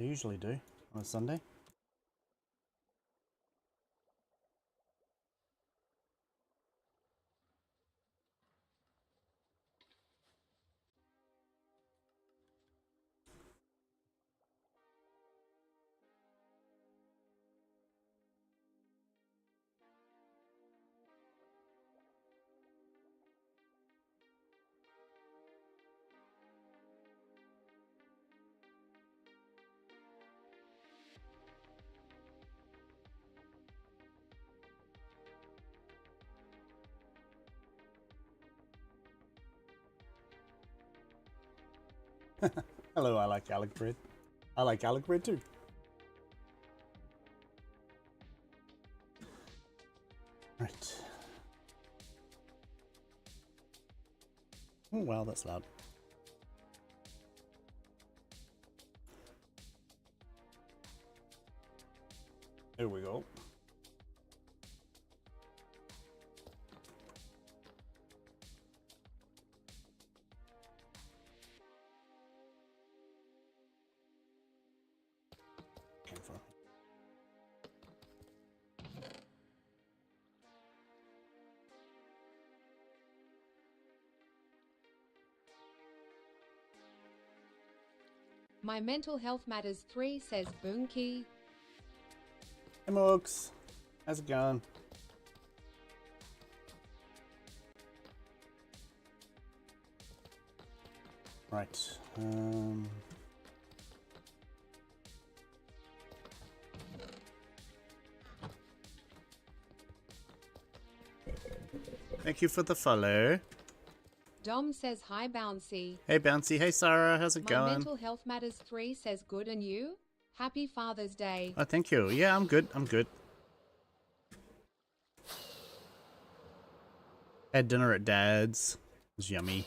I usually do on a Sunday. Hello, I like garlic bread. I like garlic bread too. Right. Oh wow, that's loud. There we go. My Mental Health Matters 3 says Boonky. Hey Mooks, how's it going? Right. Thank you for the follow. Dom says hi Bouncy. Hey Bouncy, hey Sarah, how's it My going? Mental Health Matters 3 says good and you? Happy Father's Day. Oh, thank you. Yeah, I'm good. I'm good. Had dinner at Dad's. It was yummy.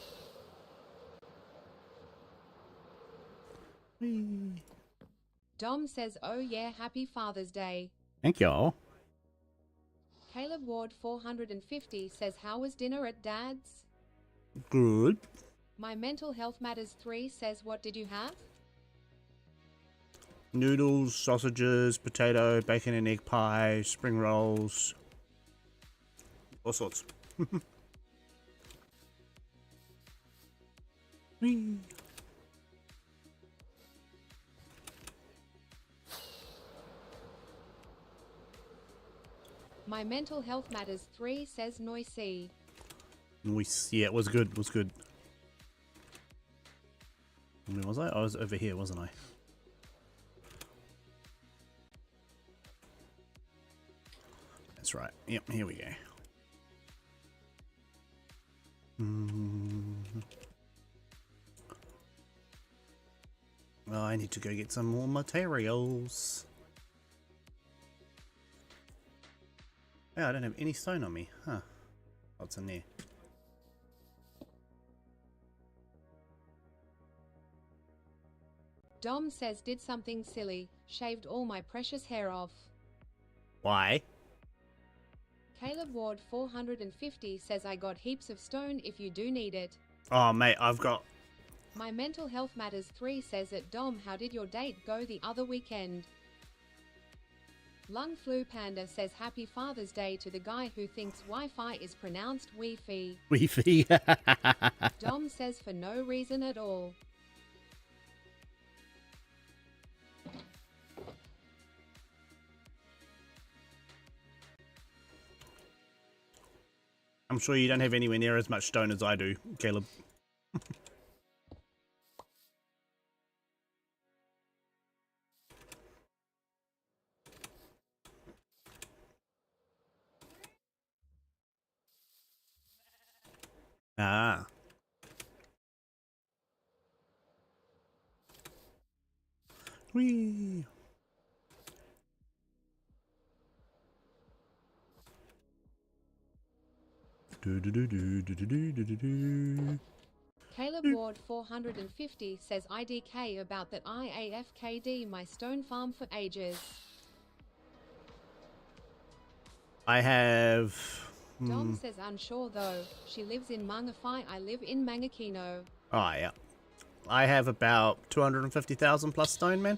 Whee. Dom says oh yeah, happy Father's Day. Thank y'all. Caleb Ward 450 says how was dinner at Dad's? Good. My Mental Health Matters 3 says what did you have? Noodles, sausages, potato, bacon and egg pie, spring rolls. All sorts. Whee. My Mental Health Matters 3 says noisy. Nice. Yeah, it was good. It was good. Where was I? I was over here, wasn't I? That's right. Yep, here we go. Well, I need to go get some more materials. Yeah, I don't have any stone on me. Huh. What's in there? Dom says did something silly, shaved all my precious hair off. Why? Caleb Ward 450 says I got heaps of stone if you do need it. Oh, mate, I've got... My Mental Health Matters 3 says it. Dom, how did your date go the other weekend? Lung Flu Panda says happy Father's Day to the guy who thinks Wi-Fi is pronounced Wi-Fi. Wi-Fi. Dom says for no reason at all. I'm sure you don't have anywhere near as much stone as I do, Caleb. Ah. Whee. Caleb Ward 450 says IDK about that IAFKD my stone farm for ages. I have... Dom says unsure though. She lives in Mangafai, I live in Mangakino. Oh, yeah. I have about 250,000 plus stone, man.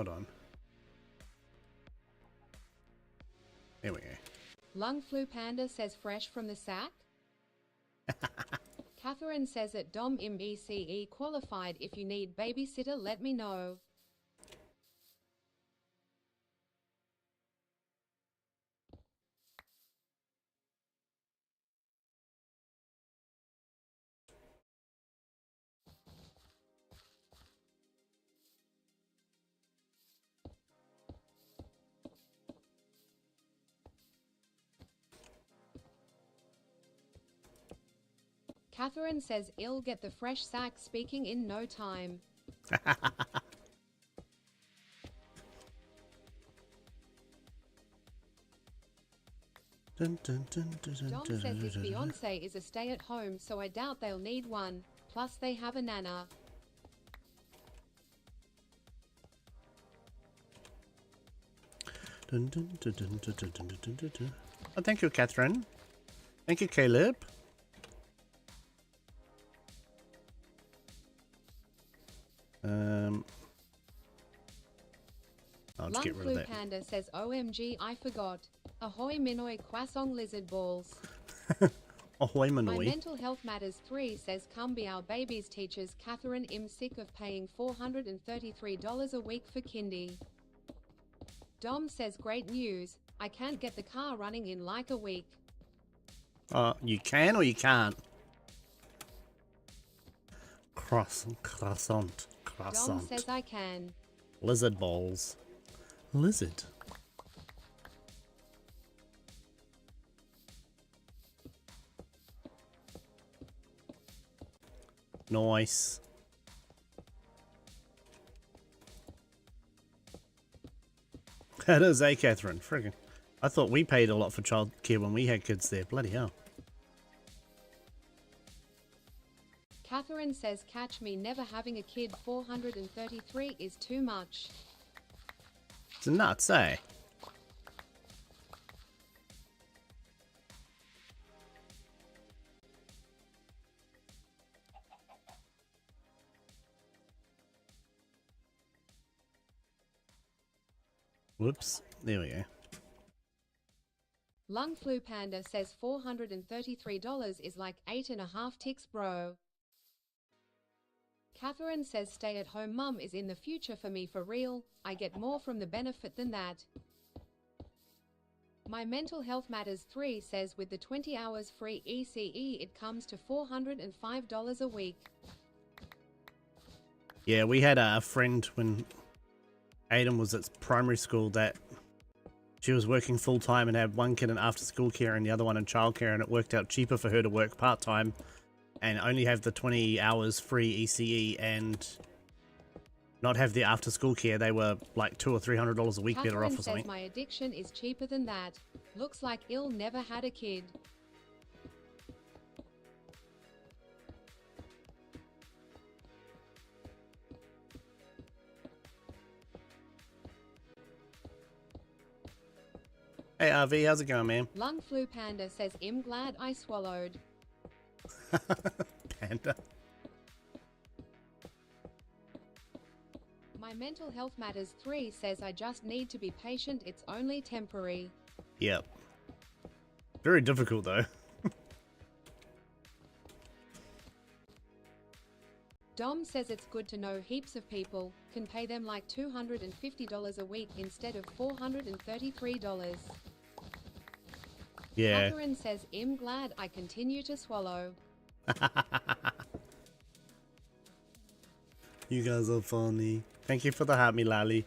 hold on. There we go. Lung Flu Panda says fresh from the sack. Catherine says at Nvme qualified. If you need babysitter, let me know. Catherine says I'll get the fresh sack speaking in no time. Dun, dun, dun, dun, dun, Dom dun, says his dun, dun. fiance is a stay-at-home, so I doubt they'll need one. Plus they have a nana. Dun, dun, dun, dun, dun, dun, dun, dun, dun, dun. Oh, thank you, Catherine. Thank you, Caleb. I'll just Lung get rid Flu of that. Panda says OMG I forgot. Ahoy Minoi Kwasong Lizard Balls. Ahoy, My Manoi. Mental Health Matters 3 says come be our babies teachers. Catherine I'm sick of paying $433 a week for kindy. Dom says great news. I can't get the car running in like a week. You can or you can't? Croissant. Dom says I can. Lizard balls. Lizard. Nice. That is, Catherine. Friggin'. I thought we paid a lot for childcare when we had kids there. Bloody hell. Catherine says catch me never having a kid. 433 is too much. It's nuts, eh? Whoops. There we go. Lung Flu Panda says $433 is like 8.5 ticks, bro. Catherine says stay-at-home mum is in the future for me for real. I get more from the benefit than that. My Mental Health Matters 3 says with the 20 hours free ECE it comes to $405 a week. Yeah, we had a friend when Aiden was at primary school that she was working full-time and had one kid in after-school care and the other one in childcare, and it worked out cheaper for her to work part-time and only have the 20 hours free ECE and not have the after-school care. They were like $200 or $300 a week better off or Catherine something. says my addiction is cheaper than that. Looks like ill never had a kid. Hey RV, how's it going, man? Lung Flu Panda says I'm glad I swallowed. Panda. My Mental Health Matters 3 says I just need to be patient, it's only temporary. Yep. Very difficult though. Dom says it's good to know heaps of people can pay them like $250 a week instead of $433. Yeah. Catherine says I'm glad I continue to swallow. You guys are funny. Thank you for the heart, me lally.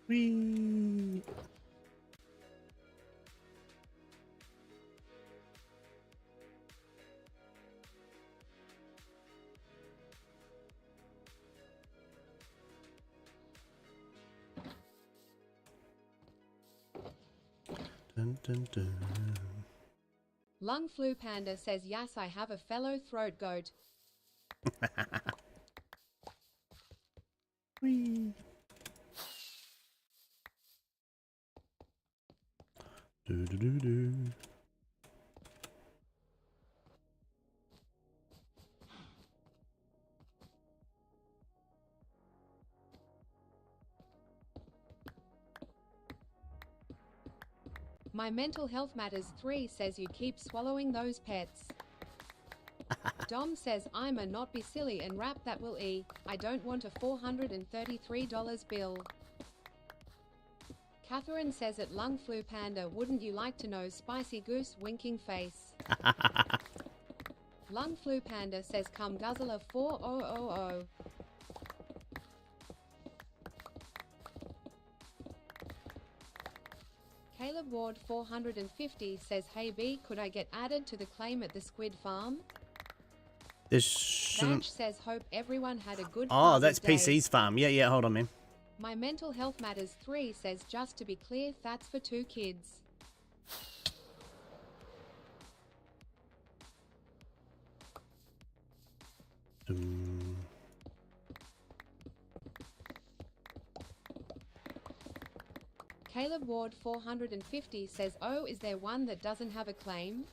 Whee! Dun, dun, dun. Lung Flu Panda says yes I have a fellow throat goat. Whee! Do do do do. My Mental Health Matters 3 says you keep swallowing those pets. Dom says I'm a not be silly and rap that will e. I don't want a $433 bill. Catherine says at Lung Flu Panda, wouldn't you like to know Spicy Goose winking face? Lung Flu Panda says come Guzzler 4000. Caleb Ward 450 says hey B, could I get added to the claim at the Squid Farm? This shouldn't... Batch says hope everyone had a good Oh, Father's that's Day. PC's farm. Yeah, hold on, man. My Mental Health Matters 3 says just to be clear, that's for 2 kids. Caleb Ward 450 says oh, is there one that doesn't have a claim?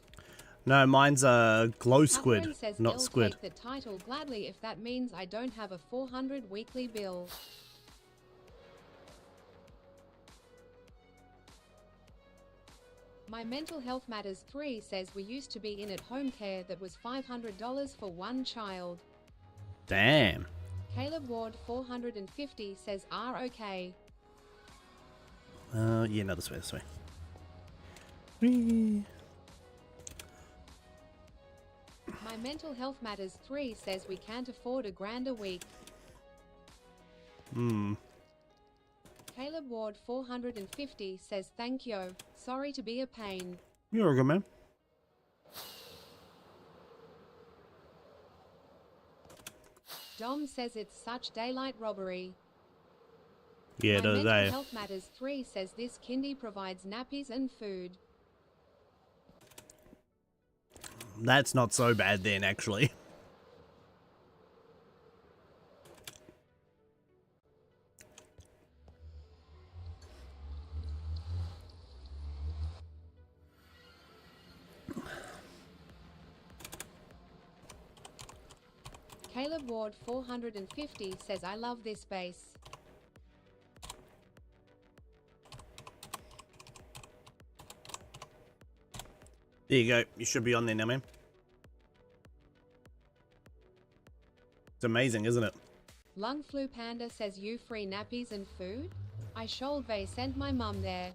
No, mine's a glow squid, Catherine says not I'll squid. take the title gladly if that means I don't have a 400 weekly bill. My Mental Health Matters 3 says we used to be in at home care that was $500 for one child. Damn. Caleb Ward 450 says okay. Yeah, no, this way. Whee. My Mental Health Matters 3 says we can't afford $1,000 a week. Caleb Ward 450 says thank you. Sorry to be a pain. You're a good man. Dom says it's such daylight robbery. Yeah, My do Mental they? Health Matters 3 says this kindy provides nappies and food. That's not so bad then, actually. Caleb Ward 450 says I love this base. There you go. You should be on there now, man. It's amazing, isn't it? Lung Flu Panda says you free nappies and food? I should send my mum there.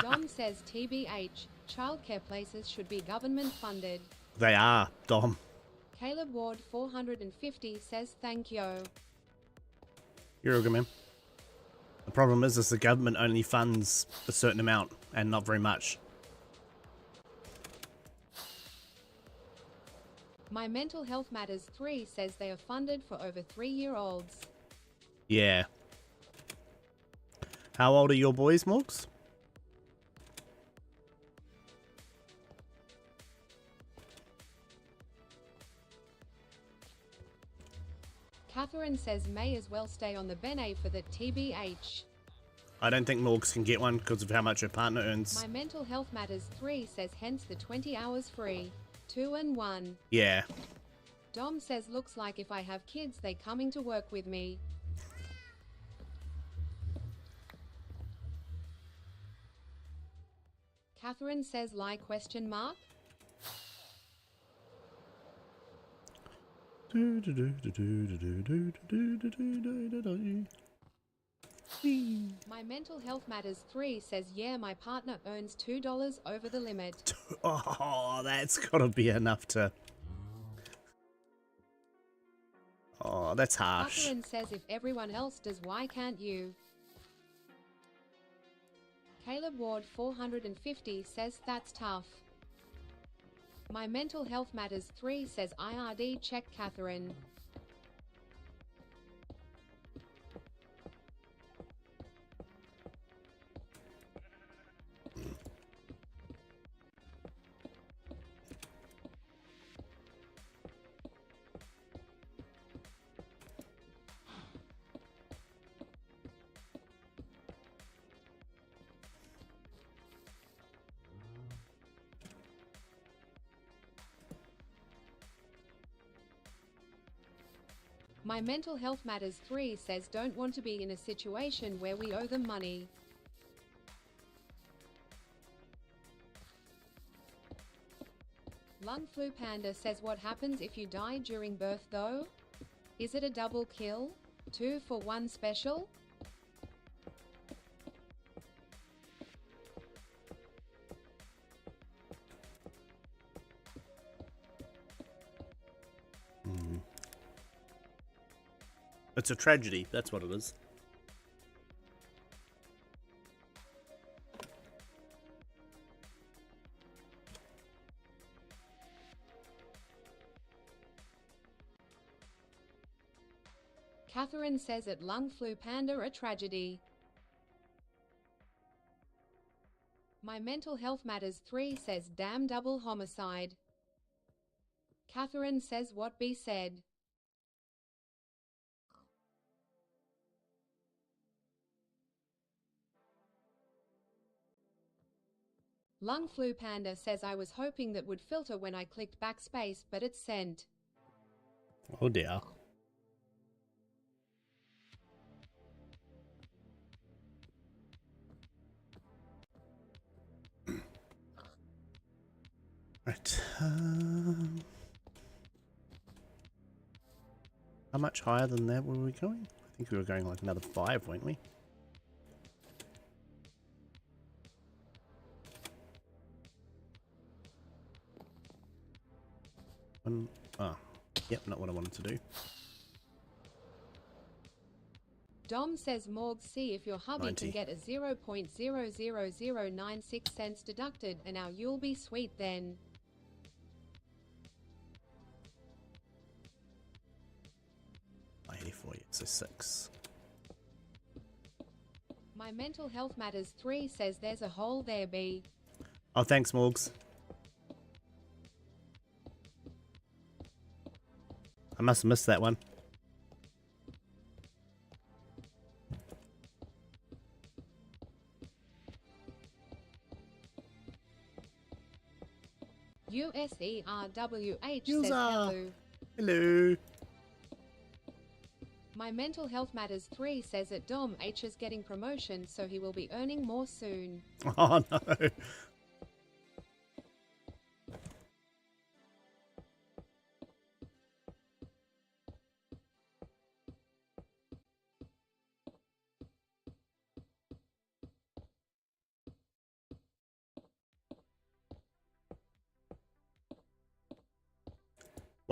Dom says TBH, childcare places should be government funded. They are, Dom. Caleb Ward 450 says thank you. You're a good man. The problem is the government only funds a certain amount and not very much. My Mental Health Matters 3 says they are funded for over 3-year-olds. Yeah. How old are your boys, Morgs? Catherine says may as well stay on the Bene for the TBH. I don't think Morgs can get one because of how much her partner earns. My Mental Health Matters 3 says hence the 20 hours free. 2 and 1. Yeah. Dom says looks like if I have kids they coming to work with me. Catherine says lie question mark. My Mental Health Matters 3 says yeah my partner earns $2 over the limit. Oh, that's gotta be enough to... Oh, that's harsh. Catherine says if everyone else does why can't you? Caleb Ward 450 says that's tough. My Mental Health Matters 3 says IRD check Catherine. My Mental Health Matters 3 says don't want to be in a situation where we owe them money. Lung Flu Panda says what happens if you die during birth though? Is it a double kill? 2 for 1 special? It's a tragedy, that's what it is. Catherine says at Lung Flu Panda a tragedy. My Mental Health Matters 3 says damn double homicide. Catherine says what be said. Lung Flu Panda says I was hoping that would filter when I clicked backspace, but it's sent. Oh dear. Right. How much higher than that were we going? I think we were going like another 5, weren't we? Yep, not what I wanted to do. Dom says Morg, see if your hubby 90. can get a 0.00096 cents deducted and now you'll be sweet then. I 84, yeah, so 6. My Mental Health Matters 3 says there's a hole there B. Oh, thanks, Morgs. I must have missed that one. USERWH User. says hello. Hello. My Mental Health Matters 3 says that Dom H is getting promotion, so he will be earning more soon. Oh no.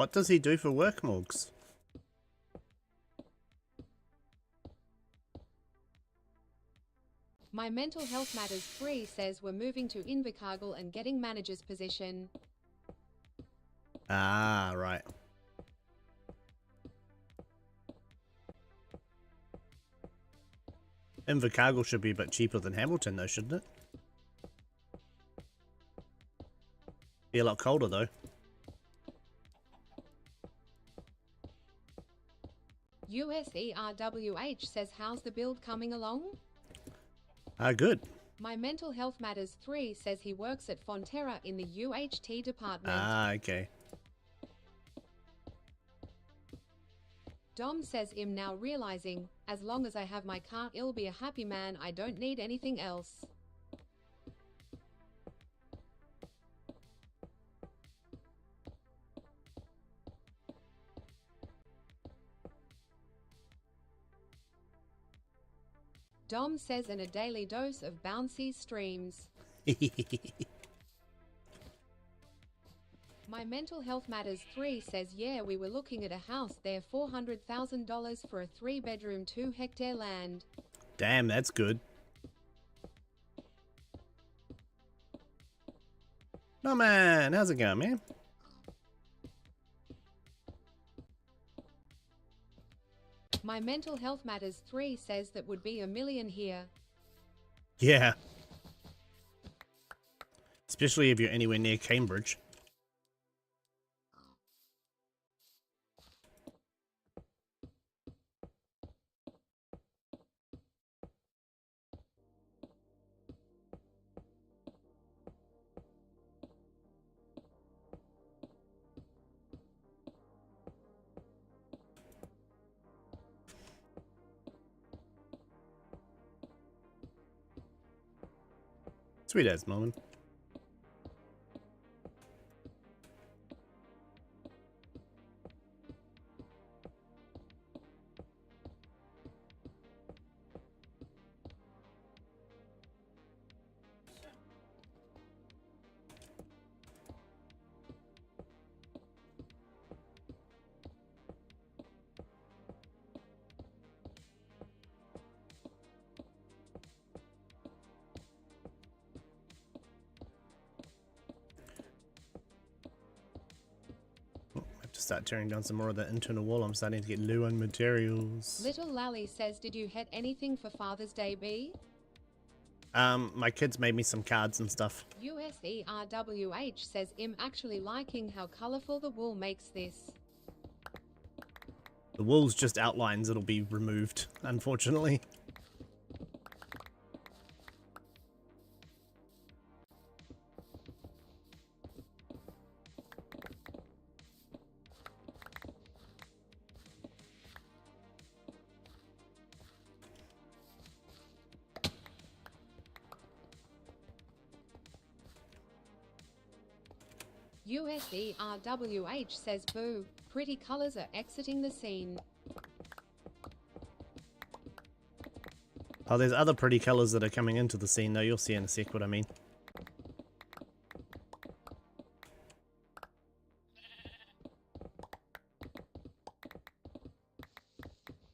What does he do for work, Morgs? My Mental Health Matters 3 says we're moving to Invercargill and getting manager's position. Ah, right. Invercargill should be a bit cheaper than Hamilton though, shouldn't it? Be a lot colder though. USERWH says how's the build coming along? Ah, good. My Mental Health Matters 3 says he works at Fonterra in the UHT department. Ah, okay. Dom says I'm now realizing, as long as I have my car, I'll be a happy man, I don't need anything else. Dom says in a daily dose of Bouncy streams. My Mental Health Matters 3 says yeah, we were looking at a house there, $400,000 for a 3-bedroom 2-hectare land. Damn, that's good. No man, how's it going, man? My Mental Health Matters 3 says that would be $1 million here. Yeah. Especially if you're anywhere near Cambridge. Sweet as moment. to start tearing down some more of the internal wall. I'm starting to get low on materials. Little Lally says, did you hit anything for Father's Day, B? My kids made me some cards and stuff. USERWH says, I'm actually liking how colourful the wool makes this. The wool's just outlines, it'll be removed, unfortunately. USERWH says, boo, pretty colours are exiting the scene. Oh, there's other pretty colours that are coming into the scene, though. You'll see in a sec what I mean.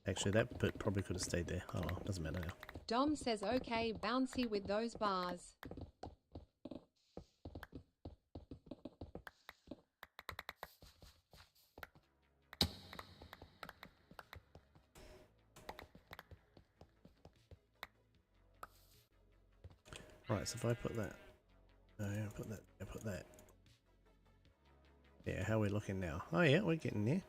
Actually, that bit probably could have stayed there. Oh well, doesn't matter now. Dom says, okay, bouncy with those bars. Right, so if I put that, oh yeah, put that, yeah, put that. Yeah, how are we looking now? Oh yeah, we're getting there.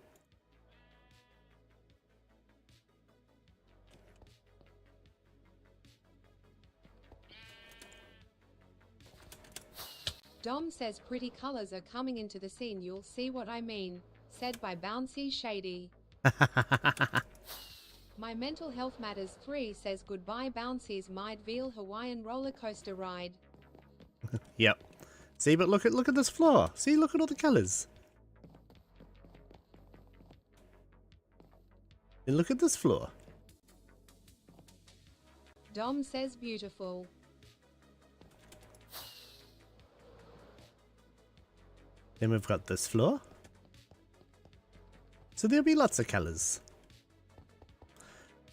Dom says pretty colours are coming into the scene, you'll see what I mean. Said by Bouncy Shady. My Mental Health Matters 3 says goodbye Bouncy's Midvale Hawaiian roller coaster ride. Yep. See, but look at this floor. See, look at all the colours. And look at this floor. Dom says beautiful. Then we've got this floor. So there'll be lots of colours.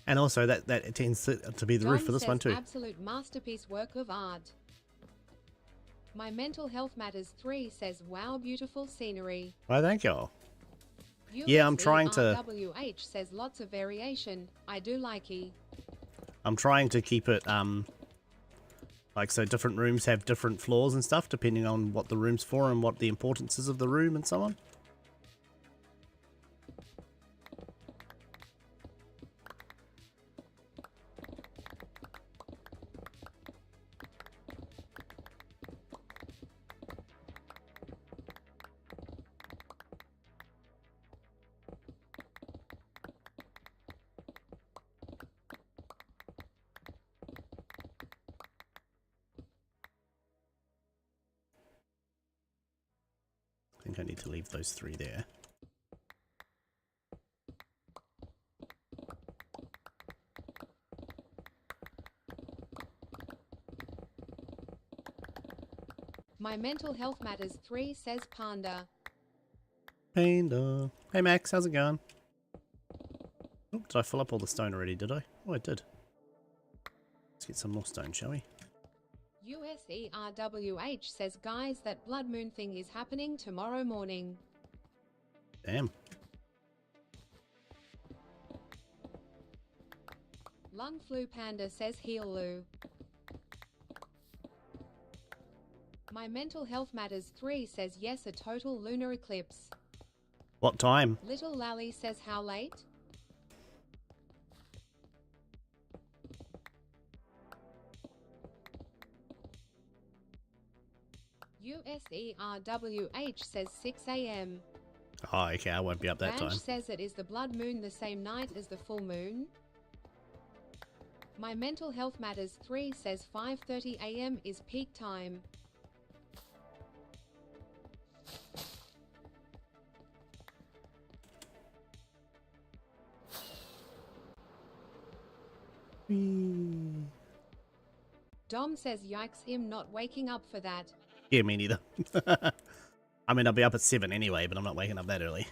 And also that tends to be the roof for this one too. Absolute masterpiece work of art. My Mental Health Matters 3 says wow beautiful scenery. Why, thank y'all. Yeah, I'm trying to... WH says lots of variation. I do likey. I'm trying to keep it, like, so different rooms have different floors and stuff, depending on what the room's for and what the importance is of the room and so on. I think I need to leave those three there. My Mental Health Matters 3 says Panda. Panda. Hey Max, how's it going? Oh, did I fill up all the stone already, did I? Oh, I did. Let's get some more stone, shall we? USERWH says guys that blood moon thing is happening tomorrow morning. Damn. Lung Flu Panda says Healu. My Mental Health Matters 3 says yes, a total lunar eclipse. What time? Little Lally says how late? USERWH says 6 AM. Oh, okay, I won't be up that Ranch time. says it is the blood moon the same night as the full moon. My Mental Health Matters 3 says 5:30 AM is peak time. Whee. Dom says yikes, him not waking up for that. Yeah, me neither. I mean, I'll be up at 7 anyway, but I'm not waking up that early.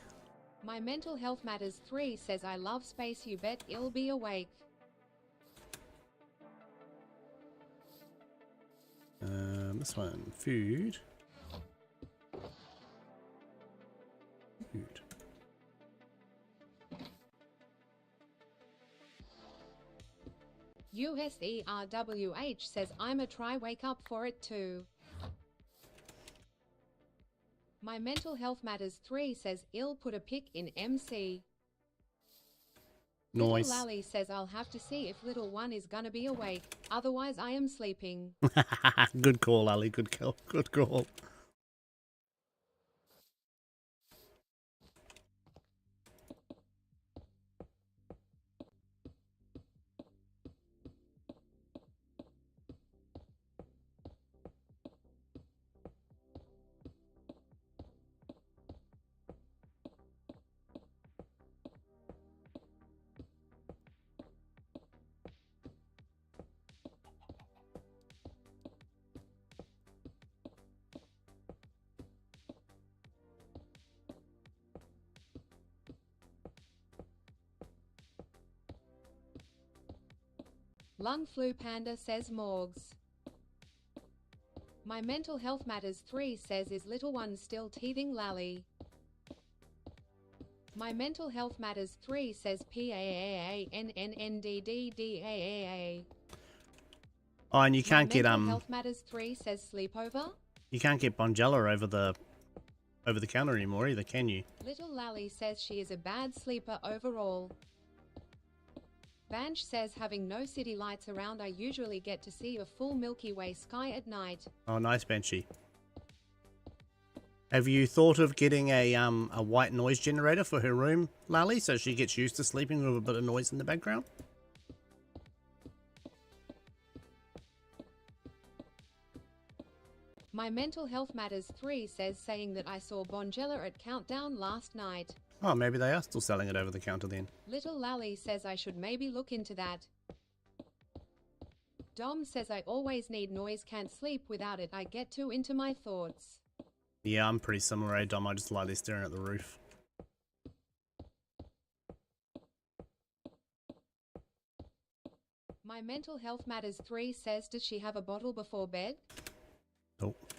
My Mental Health Matters 3 says I love space, you bet I'll be awake. This one, food. Food. USERWH says I'ma try wake up for it too. My Mental Health Matters 3 says I'll put a pic in MC. Little Nice. Lally says I'll have to see if little one is gonna be awake, otherwise I am sleeping. Good call, Ali. Good call. Good call. Lung Flu Panda says Morgs. My Mental Health Matters 3 says is little one still teething Lally. My Mental Health Matters 3 says PAAANNNDDDAAA. Oh, and you can't get Mental Health Matters 3 says sleepover. you can't get Bonjela over the counter anymore either, can you? Little Lally says she is a bad sleeper overall. Banch says having no city lights around I usually get to see a full Milky Way sky at night. Oh, nice, Banshee. Have you thought of getting a white noise generator for her room, Lally, so she gets used to sleeping with a bit of noise in the background? My Mental Health Matters 3 says saying that I saw Bonjela at Countdown last night. Oh, maybe they are still selling it over the counter then. Little Lally says I should maybe look into that. Dom says I always need noise, can't sleep without it, I get too into my thoughts. Yeah, I'm pretty similar, eh, Dom? I just lie there staring at the roof. My Mental Health Matters 3 says does she have a bottle before bed? Nope.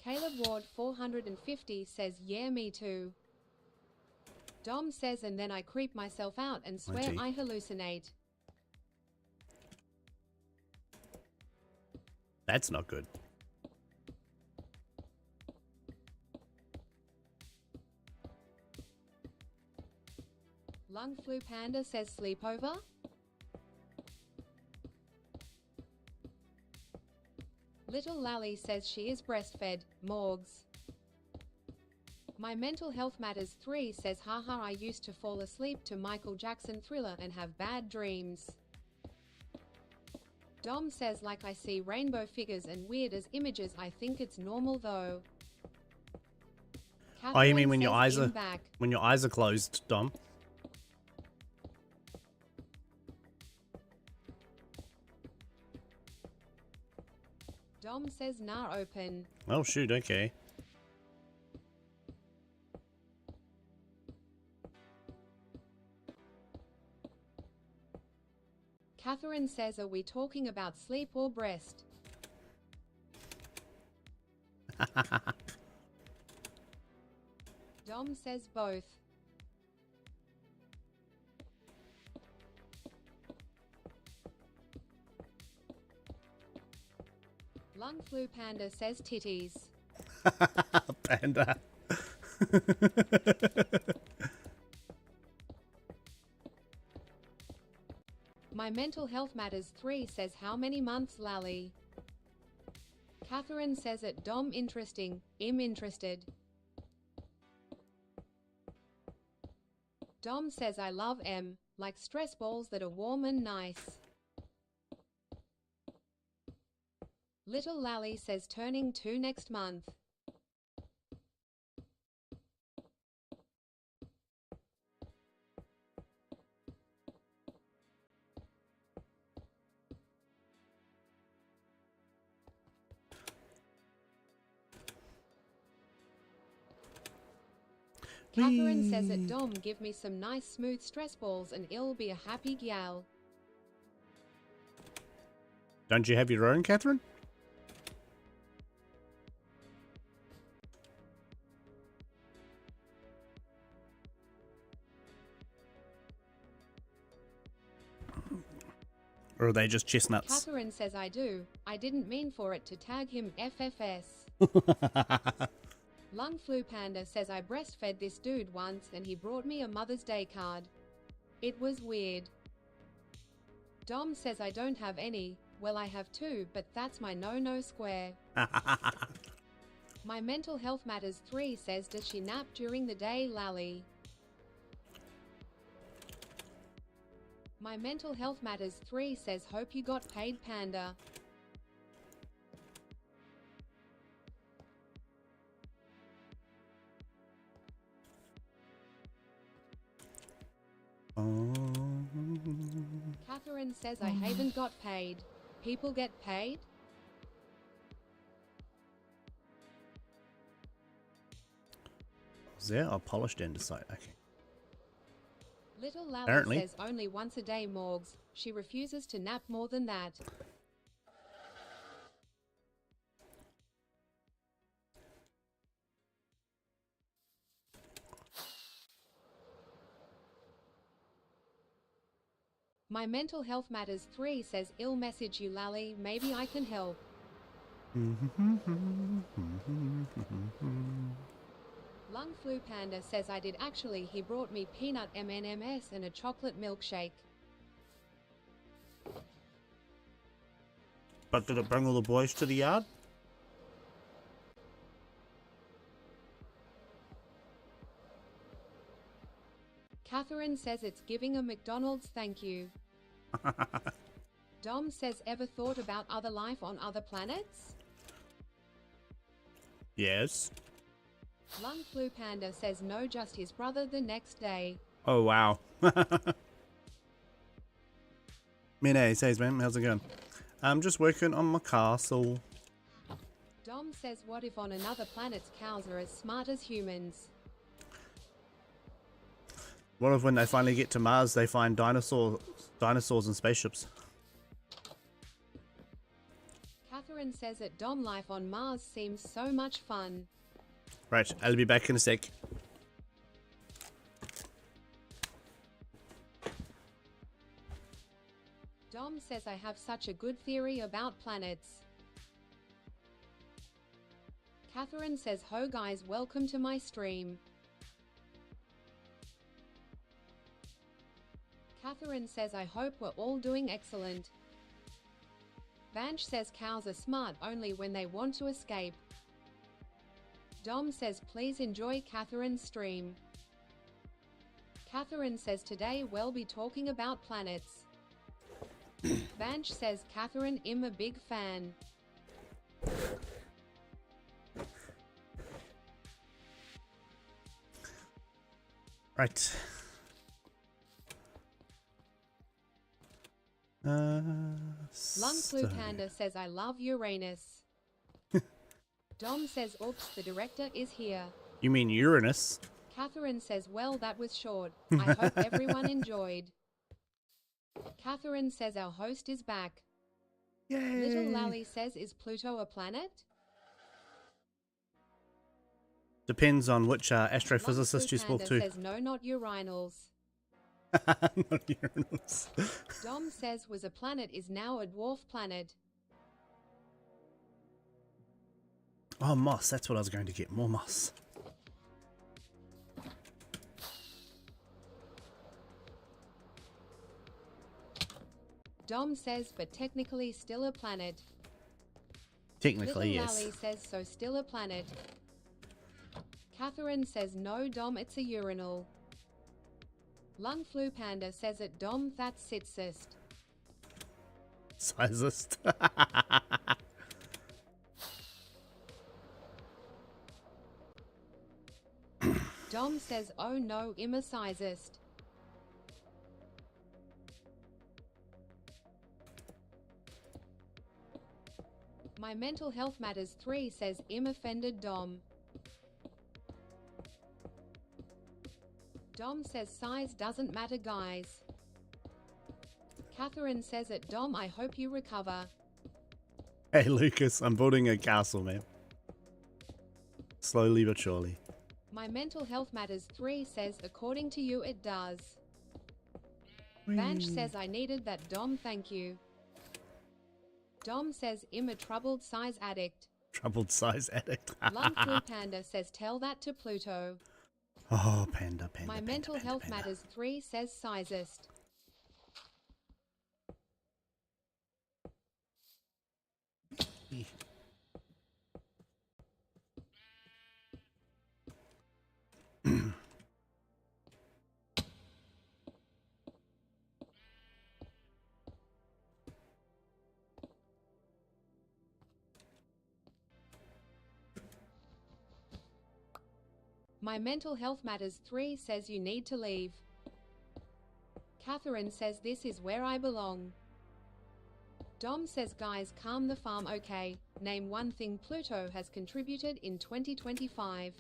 Caleb Ward 450 says yeah, me too. Dom says and then I creep myself out and swear I hallucinate. That's not good. Lung Flu Panda says sleepover. Little Lally says she is breastfed, Morgs. My Mental Health Matters 3 says haha I used to fall asleep to Michael Jackson Thriller and have bad dreams. Dom says like I see rainbow figures and weird as images, I think it's normal though. Oh, you mean when your Catherine eyes says are back. when your eyes are closed, Dom? Dom says nah open. Oh shoot, okay. Catherine says are we talking about sleep or breast? Dom says both. Lung Flu Panda says titties. Panda. My Mental Health Matters 3 says how many months Lally? Catherine says it Dom interesting, im interested. Dom says I love M, like stress balls that are warm and nice. Little Lally says turning 2 next month. Catherine says at Dom give me some nice smooth stress balls and it'll be a happy gal. Don't you have your own, Catherine? Or are they just chestnuts? Catherine says I do. I didn't mean for it to tag him FFS. Lung Flu Panda says I breastfed this dude once and he brought me a Mother's Day card. It was weird. Dom says I don't have any. Well, I have two, but that's my no-no square. My Mental Health Matters 3 says does she nap during the day, Lally? My Mental Health Matters 3 says hope you got paid, Panda. Catherine says I haven't got paid. People get paid? Was there a polished andesite? Okay. Little Lally Apparently. says only once a day, Morgs. She refuses to nap more than that. My Mental Health Matters 3 says ill message you, Lally. Maybe I can help. Lung Flu Panda says I did actually. He brought me peanut M&Ms and a chocolate milkshake. But did it bring all the boys to the yard? Catherine says it's giving a McDonald's thank you. Dom says ever thought about other life on other planets? Yes. Lung Flu Panda says no, just his brother the next day. Oh, wow. Mine says, man, how's it going? I'm just working on my castle. Dom says what if on another planet's cows are as smart as humans? What if when they finally get to Mars, they find dinosaurs and spaceships? Catherine says that Dom life on Mars seems so much fun. Right, I'll be back in a sec. Dom says I have such a good theory about planets. Catherine says ho guys, welcome to my stream. Catherine says I hope we're all doing excellent. Vanch says cows are smart only when they want to escape. Dom says please enjoy Catherine's stream. Catherine says today we'll be talking about planets. Vanch says Catherine, I'm a big fan. Right. Lung Flu Panda says I love Uranus. Dom says oops, the director is here. You mean Uranus? Catherine says well that was short. I hope everyone enjoyed. Catherine says our host is back. Yay! Little Lally says is Pluto a planet? Depends on which astrophysicist Lung Flu you spoke Panda to. says no, not urinals. Not Uranus. Dom says was a planet is now a dwarf planet. Oh, moss. That's what I was going to get. More moss. Dom says but technically still a planet. Technically, Little yes. Lally says so still a planet. Catherine says no Dom, it's a urinal. Lung Flu Panda says it Dom, that's sitsist. Sizist. Dom says oh no, I'm a sizist. My Mental Health Matters 3 says I'm offended Dom. Dom says size doesn't matter guys. Catherine says it Dom, I hope you recover. Hey, Lucas. I'm building a castle, man. Slowly but surely. My Mental Health Matters 3 says according to you it does. Vanch says I needed that Dom, thank you. Dom says I'm a troubled size addict. Troubled size addict. Lung Flu Panda says tell that to Pluto. Oh, panda, panda. My panda, mental panda, health panda. matters 3 says sizest. Eh. My mental health matters 3 says you need to leave. Catherine says this is where I belong. Dom says guys calm the farm okay. Name one thing Pluto has contributed in 2025.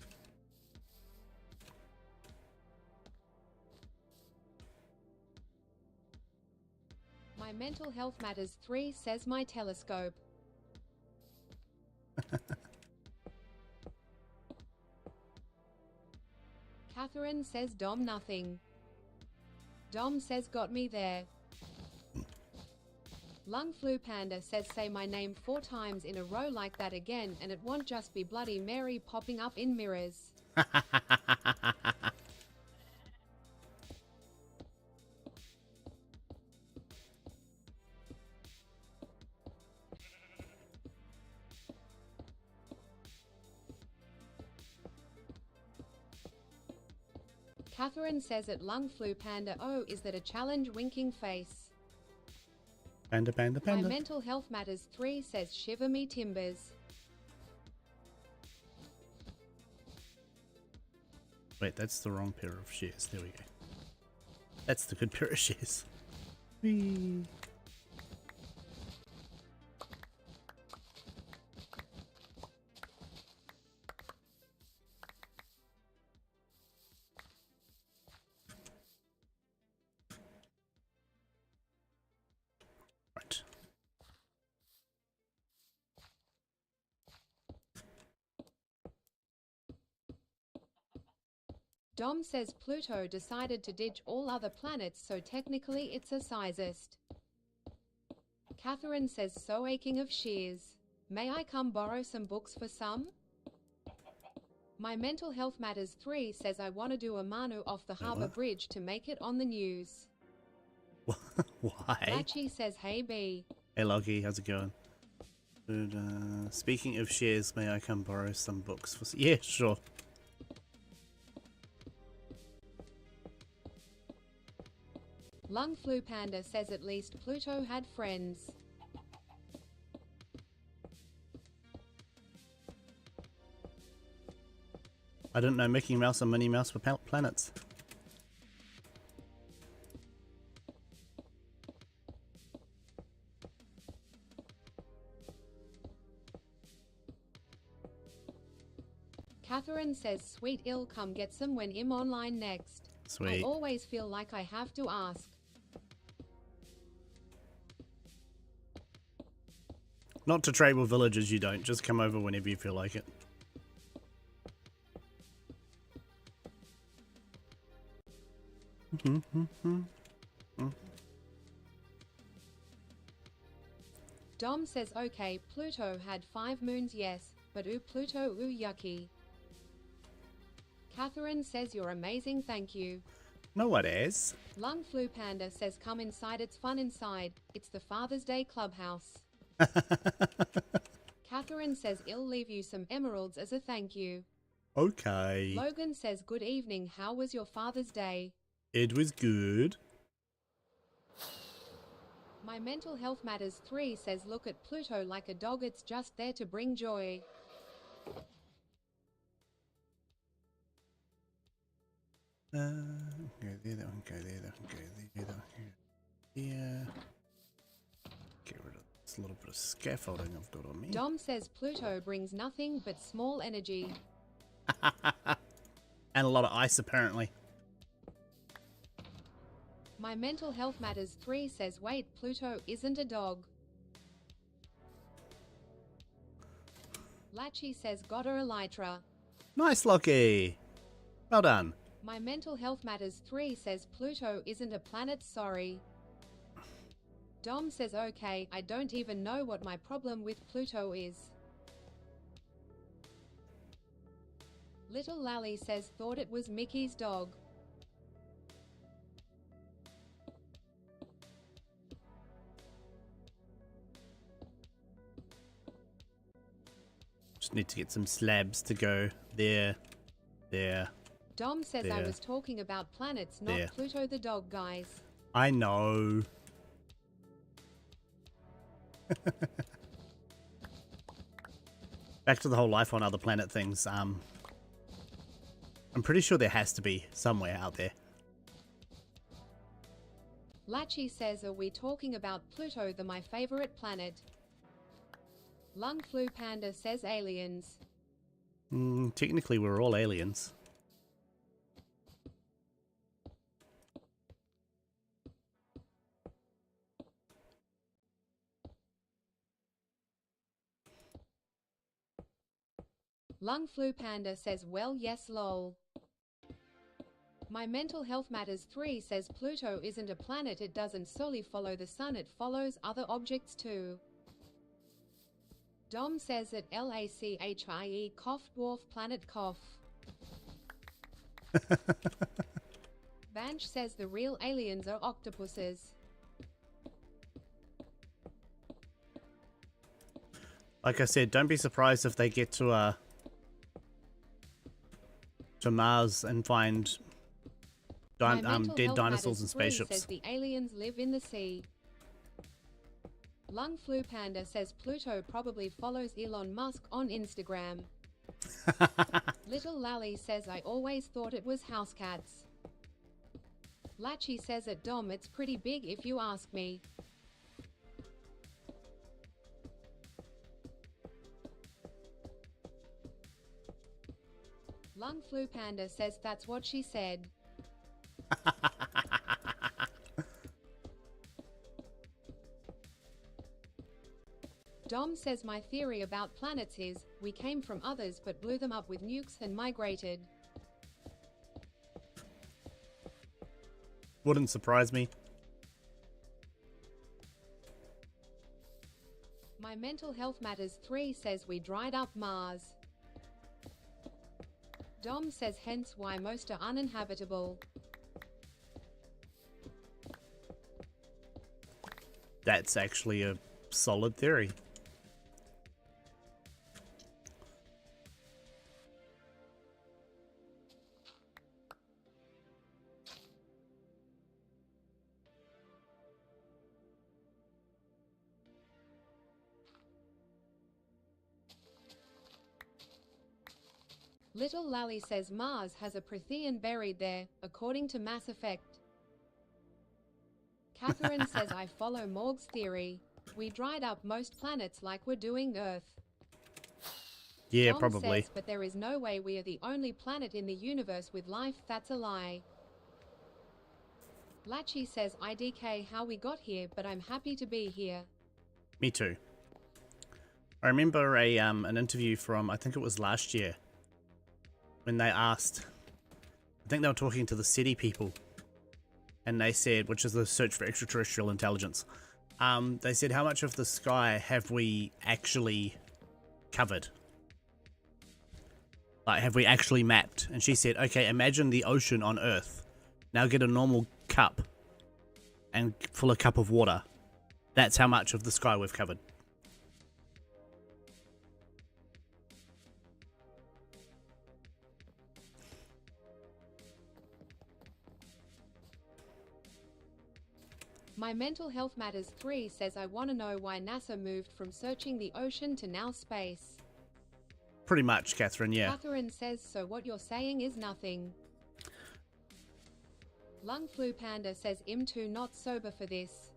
My mental health matters 3 says my telescope. Catherine says Dom nothing. Dom says got me there. Lung Flu Panda says say my name 4 times in a row like that again and it won't just be Bloody Mary popping up in mirrors. Catherine says at Lung Flu Panda oh is that a challenge winking face. Panda, panda, My panda. mental health matters 3 says shiver me timbers. Wait, that's the wrong pair of shears. There we go. That's the good pair of shears. Whee. Right. Dom says Pluto decided to ditch all other planets so technically it's a sizest. Catherine says so aching of shears. May I come borrow some books for some? My mental health matters 3 says I want to do a Manu off the harbour What? bridge to make it on the news. Why? Latchy says hey B. Hey Loggy, how's it going? Good, speaking of shares, may I come borrow some books for... Yeah, sure. Lung Flu Panda says at least Pluto had friends. I didn't know Mickey Mouse and Minnie Mouse were planets. Catherine says sweet ill come get some when I'm online next. Sweet. I always feel like I have to ask. Not to trade with villagers, you don't. Just come over whenever you feel like it. Dom says okay, Pluto had 5 moons yes, but ooh Pluto ooh yucky. Catherine says you're amazing thank you. No, it is. Lung Flu Panda says come inside it's fun inside, it's the Father's Day clubhouse. Catherine says I'll leave you some emeralds as a thank you. Okay. Logan says good evening, how was your Father's Day? It was good. My mental health matters 3 says look at Pluto like a dog, it's just there to bring joy. Go there, that one, go there, that one, go there, that one, go there. Get rid of this little bit of scaffolding I've got on me. Dom says Pluto brings nothing but small energy. And a lot of ice, apparently. My mental health matters 3 says wait, Pluto isn't a dog. Latchy says got her elytra. Nice, Lockie. Well done. My mental health matters 3 says Pluto isn't a planet, sorry. Dom says okay, I don't even know what my problem with Pluto is. Little Lally says thought it was Mickey's dog. Just need to get some slabs to go there, there. Dom says I There. was talking about planets, not There. Pluto the dog, guys. I know. Back to the whole life on other planet things. I'm pretty sure there has to be somewhere out there. Lachi says are we talking about Pluto, my favorite planet? Lung Flu Panda says aliens. Technically, we're all aliens. Lung Flu Panda says well yes lol. My Mental Health Matters 3 says Pluto isn't a planet, it doesn't solely follow the sun, it follows other objects too. Dom says at LACHIE cough dwarf planet cough. Vanch says the real aliens are octopuses. Like I said, don't be surprised if they get to Mars and find dead dinosaurs and spaceships. Says the aliens live in the sea. Lung Flu Panda says Pluto probably follows Elon Musk on Instagram. Little Lally says I always thought it was house cats. Lachi says at Dom it's pretty big if you ask me. Lung Flu Panda says that's what she said. Dom says my theory about planets is, we came from others but blew them up with nukes and migrated. Wouldn't surprise me. My Mental Health Matters 3 says we dried up Mars. Dom says hence why most are uninhabitable. That's actually a solid theory. Little Lally says Mars has a Prothean buried there, according to Mass Effect. Catherine says I follow Morg's theory. We dried up most planets like we're doing Earth. Yeah, Dom probably. says, but there is no way we are the only planet in the universe with life, that's a lie. Lachi says IDK how we got here, but I'm happy to be here. Me too. I remember an interview from, I think it was last year, when they asked, I think they were talking to the SETI people, and they said, which is the search for extraterrestrial intelligence, they said, how much of the sky have we actually covered? Like, have we actually mapped? And she said, okay, imagine the ocean on Earth. Now get a normal cup and fill a cup of water. That's how much of the sky we've covered. My Mental Health Matters 3 says I want to know why NASA moved from searching the ocean to now space. Pretty much, Catherine, yeah. Catherine says so what you're saying is nothing. Lung Flu Panda says I'm2 not sober for this.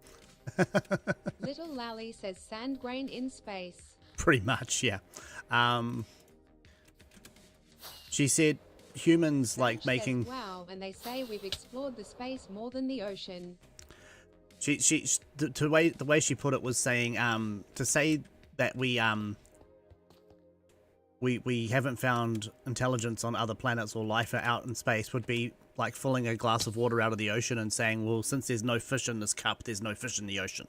Little Lally says sand grain in space. Pretty much, yeah. She said humans like Says, making... wow, and they say we've explored the space more than the ocean. The way she put it was saying to say that we haven't found intelligence on other planets or life out in space would be like filling a glass of water out of the ocean and saying, well, since there's no fish in this cup, there's no fish in the ocean.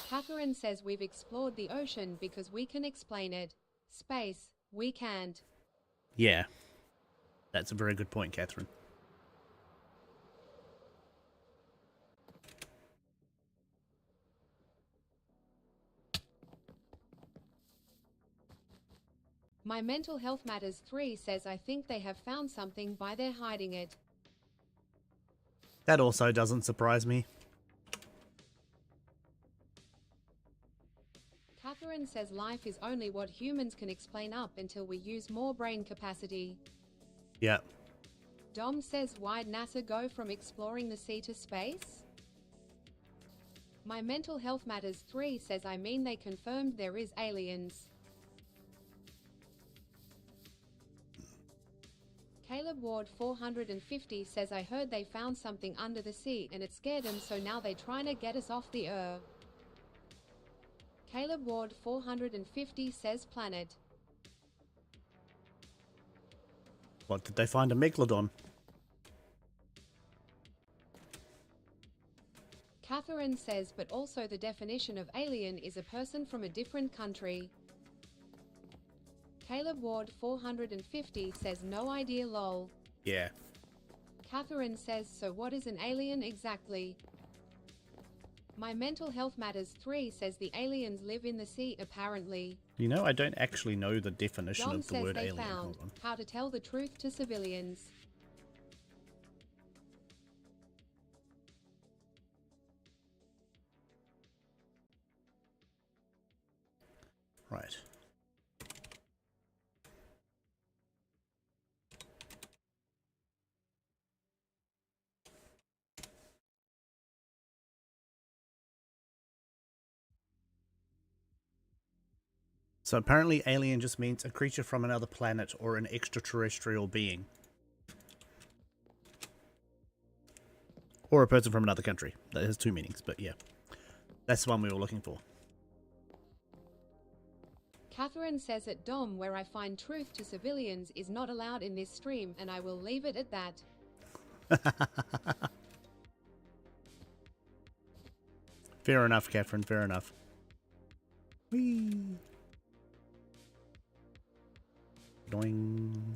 Catherine says we've explored the ocean because we can explain it. Space, we can't. Yeah. That's a very good point, Catherine. My Mental Health Matters 3 says I think they have found something by they're hiding it. That also doesn't surprise me. Catherine says life is only what humans can explain up until we use more brain capacity. Yeah. Dom says why'd NASA go from exploring the sea to space? My Mental Health Matters 3 says I mean they confirmed there is aliens. Caleb Ward 450 says I heard they found something under the sea and it scared them, so now they trying to get us off the Earth. Caleb Ward 450 says planet. What, did they find a megalodon? Catherine says but also the definition of alien is a person from a different country. Caleb Ward 450 says no idea lol. Yeah. Catherine says so what is an alien exactly? My Mental Health Matters 3 says the aliens live in the sea apparently. You know, I don't actually know the definition Dom of the says word they alien. found Hold on. how to tell the truth to civilians. Right. So apparently alien just means a creature from another planet or an extraterrestrial being. Or a person from another country. That has two meanings, but yeah. That's the one we were looking for. Catherine says at Dom where I find truth to civilians is not allowed in this stream, and I will leave it at that. Fair enough, Catherine, fair enough. Whee! Doing.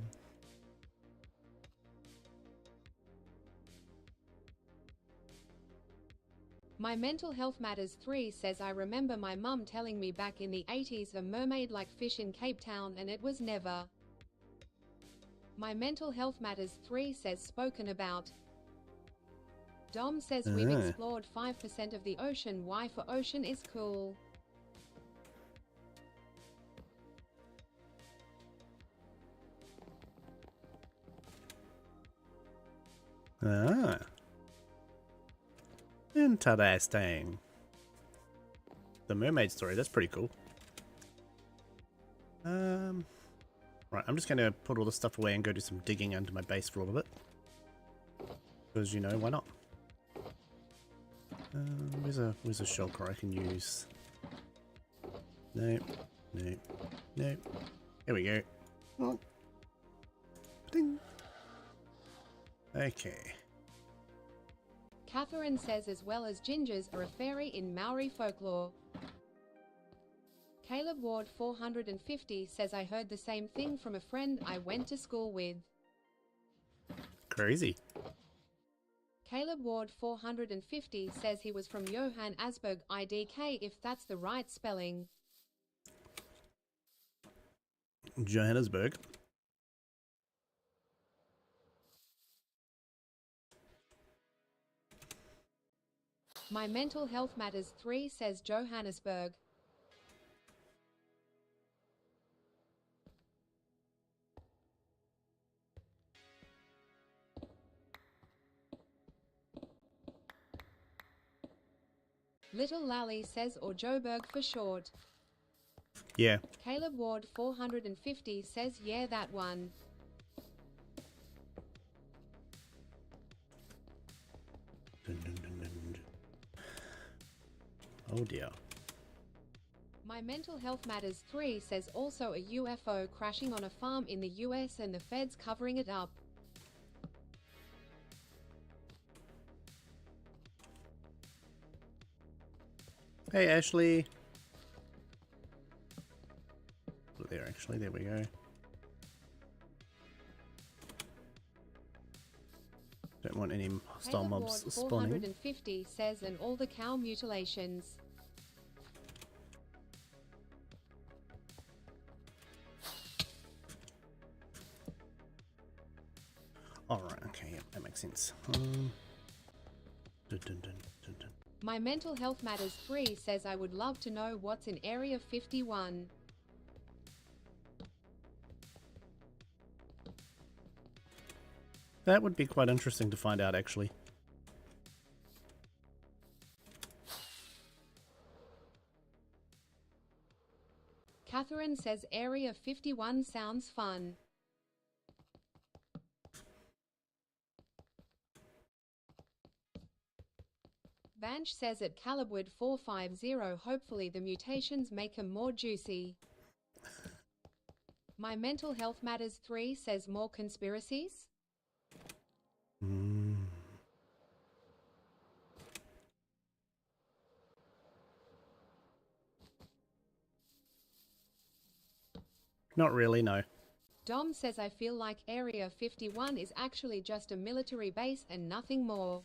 My Mental Health Matters 3 says I remember my mum telling me back in the 80s a mermaid like fish in Cape Town and it was never. My Mental Health Matters 3 says spoken about. Dom says we've explored 5% of the ocean. Why for ocean is cool. Ah. Interesting. The mermaid story, that's pretty cool. Right, I'm just going to put all this stuff away and go do some digging under my base for a little bit. Because, you know, why not? Where's a shulker I can use? Nope, nope, nope. Here we go. Oh. Ding. Okay. Catherine says as well as gingers are a fairy in Maori folklore. Caleb Ward 450 says I heard the same thing from a friend I went to school with. Crazy. Caleb Ward 450 says he was from Johannesburg, IDK, if that's the right spelling. Johannesburg. My Mental Health Matters 3 says Johannesburg. Little Lally says or Joburg for short. Yeah. Caleb Ward 450 says yeah, that one. Dun, dun, dun, dun. Oh dear. My Mental Health Matters 3 says also a UFO crashing on a farm in the US and the feds covering it up. Hey, Ashley. There, actually, there we go. Don't want any hostile mobs spawning. 450 says, and all the cow mutilations. Alright, okay, yep, that makes sense. Dun, dun, dun, dun, dun. My Mental Health Matters 3 says, I would love to know what's in Area 51. That would be quite interesting to find out, actually. Catherine says Area 51 sounds fun. Vanch says at Calibwood 450, hopefully the mutations make them more juicy. My Mental Health Matters 3 says more conspiracies? Not really, no. Dom says I feel like Area 51 is actually just a military base and nothing more.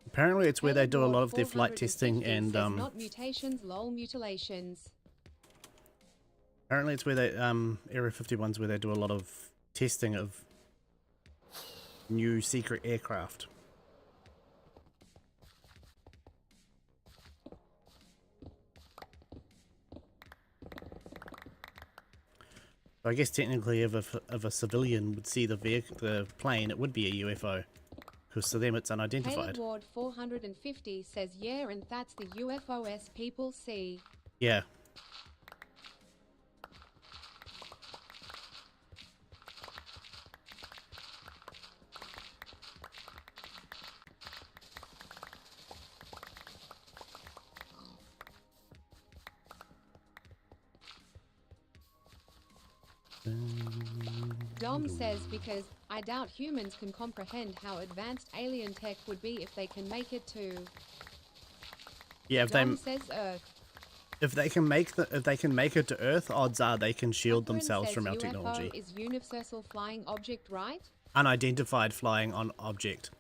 Apparently it's where they do a lot of their flight 450 testing and says not mutations, lol mutilations. apparently it's where they Area 51's where they do a lot of testing of new secret aircraft. So I guess technically if a civilian would see the plane, it would be a UFO. Because to them it's unidentified. Caleb Ward 450 says yeah, and that's the UFOs people see. Yeah. Dom says because I doubt humans can comprehend how advanced alien tech would be if they can make it to. Yeah, Dom says Earth. if they can make it to Earth, odds are they can shield Catherine themselves says from our UFO technology. is universal flying object, right? Unidentified flying on object.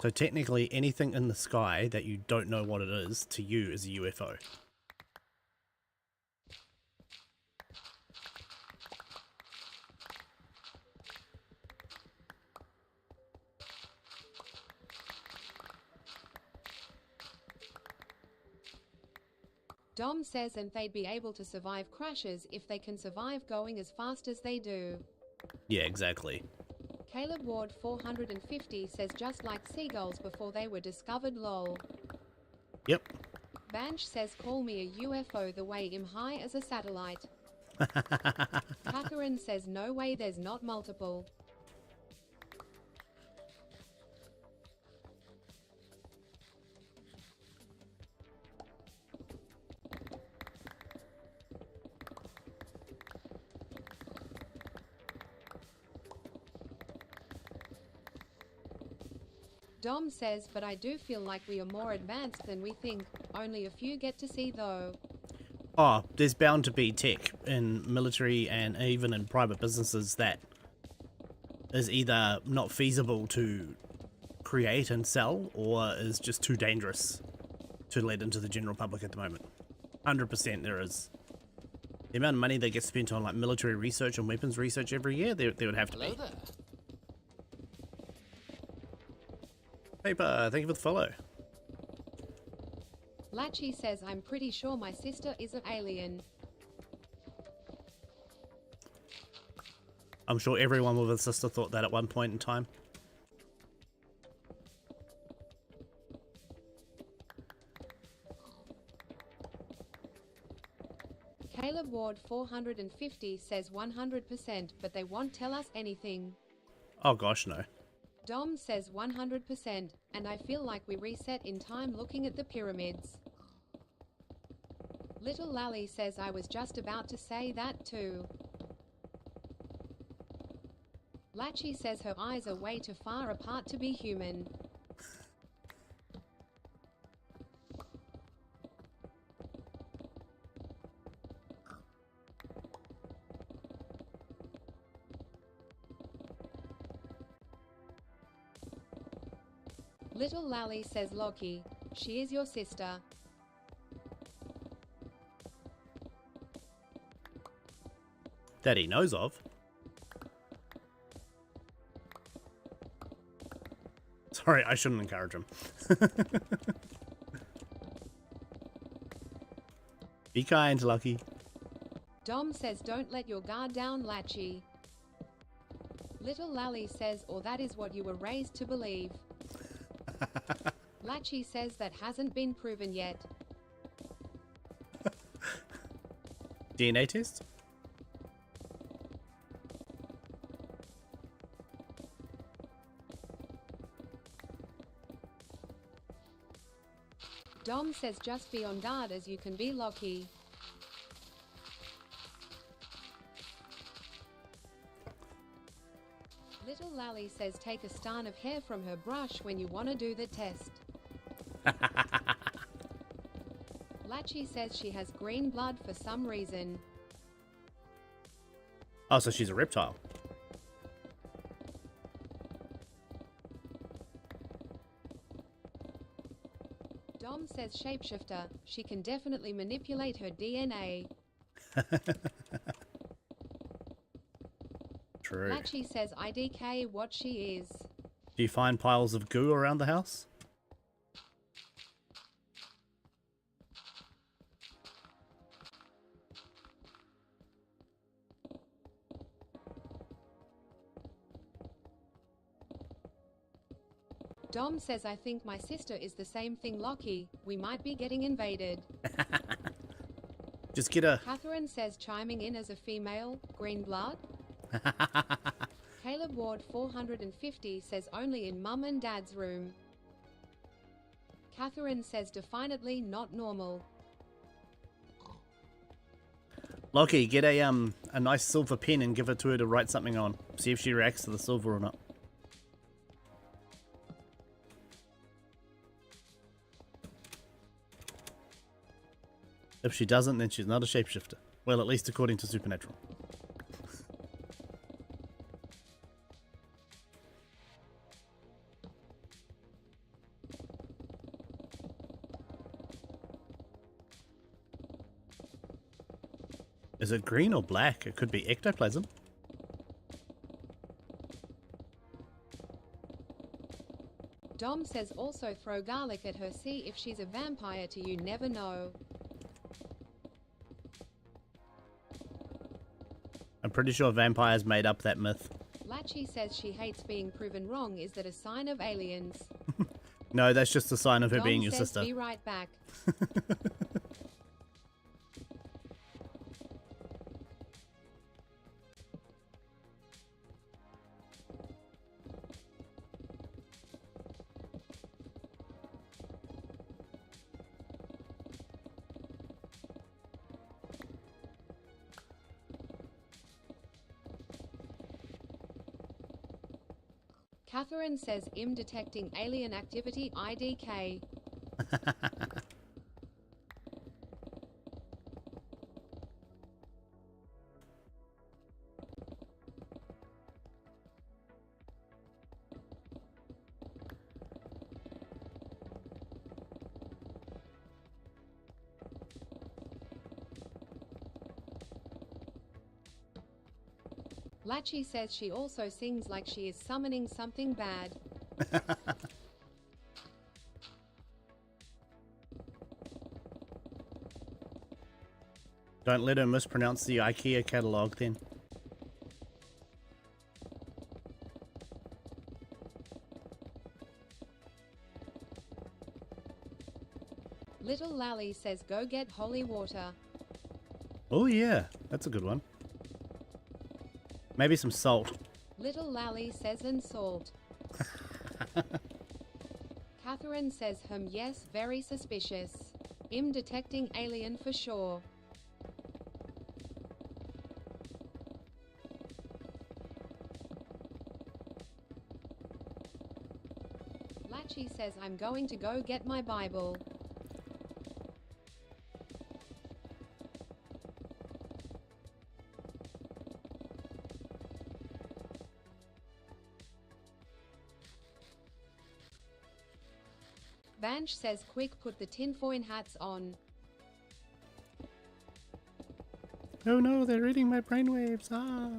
So technically anything in the sky that you don't know what it is, to you is a UFO. Dom says and they'd be able to survive crashes if they can survive going as fast as they do. Yeah, exactly. Caleb Ward 450 says just like seagulls before they were discovered, lol. Yep. Vanch says call me a UFO the way I'm high as a satellite. Catherine says no way there's not multiple. Dom says, but I do feel like we are more advanced than we think. Only a few get to see though. Oh, there's bound to be tech in military and even in private businesses that is either not feasible to create and sell or is just too dangerous to let into the general public at the moment. 100% there is. The amount of money that gets spent on like military research and weapons research every year, there would have to be. There. Paper, thank you for the follow. Latchy says I'm pretty sure my sister is an alien. I'm sure everyone with a sister thought that at one point in time. Caleb Ward 450 says 100%, but they won't tell us anything. Oh gosh, no. Dom says 100%, and I feel like we reset in time looking at the pyramids. Little Lally says I was just about to say that too. Latchy says her eyes are way too far apart to be human. Little Lally says Loki, she is your sister. That he knows of. Sorry, I shouldn't encourage him. Be kind, Lucky. Dom says don't let your guard down, Latchy. Little Lally says, or that is what you were raised to believe. Latchy says that hasn't been proven yet. DNA test? Dom says just be on guard as you can be Loki. Little Lally says take a starn of hair from her brush when you want to do the test. Latchy says she has green blood for some reason. Oh, so she's a reptile. Dom says shapeshifter, she can definitely manipulate her DNA. True. Latchy says IDK what she is. Do you find piles of goo around the house? Dom says I think my sister is the same thing Loki, we might be getting invaded. Just get a... Catherine says chiming in as a female, green blood? Caleb Ward 450 says only in mum and dad's room. Catherine says definitely not normal. Lockie, get a nice silver pen and give it to her to write something on. See if she reacts to the silver or not. If she doesn't, then she's not a shapeshifter. Well, at least according to Supernatural. Is it green or black? It could be ectoplasm. Dom says also throw garlic at her, see if she's a vampire to you never know. I'm pretty sure vampires made up that myth. Latchy says she hates being proven wrong. Is that a sign of aliens? No, that's just a sign of her Dom being your says, sister. be right back. Catherine says I'm detecting alien activity IDK. Latchy says she also sings like she is summoning something bad. Don't let her mispronounce the IKEA catalogue then. Little Lally says go get holy water. Oh yeah, that's a good one. Maybe some salt. Little Lally says and salt. Catherine says yes, very suspicious. I'm detecting alien for sure. Latchy says I'm going to go get my Bible. Vanch says quick put the tinfoil hats on. Oh no, they're reading my brainwaves. Ah.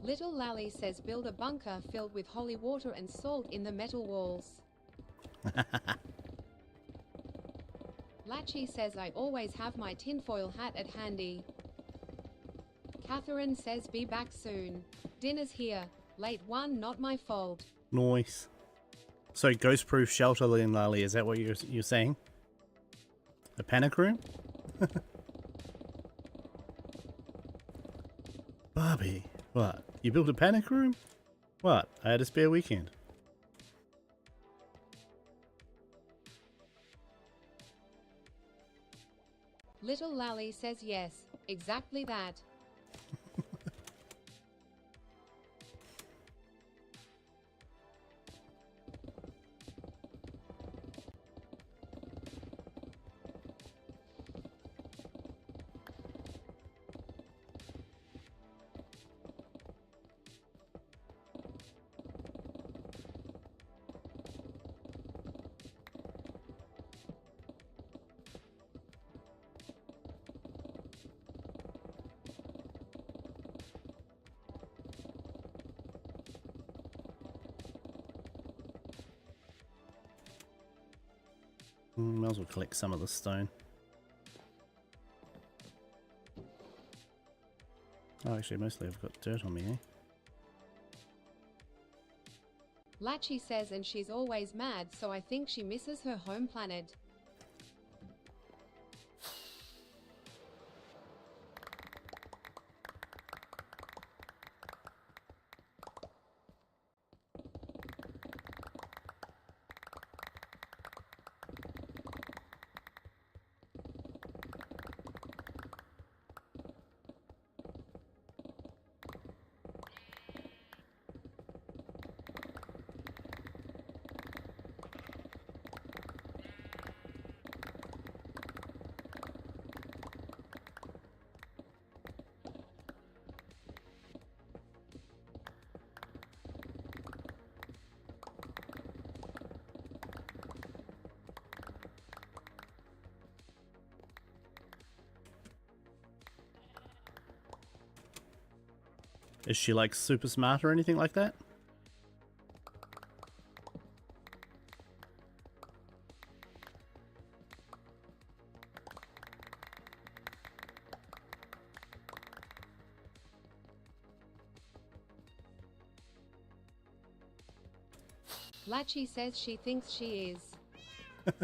Little Lally says build a bunker filled with holy water and salt in the metal walls. Latchy says I always have my tinfoil hat at handy. Catherine says be back soon. Dinner's here. Late one, not my fault. Nice. So ghost-proof shelter, then, Lally. Is that what you're saying? A panic room? Barbie, what? You built a panic room? What? I had a spare weekend. Little Lally says yes, exactly that. Might as well collect some of the stone. Oh, actually, mostly I've got dirt on me, eh? Latchy says and she's always mad, so I think she misses her home planet. Is she like super smart or anything like that? Latchy says she thinks she is.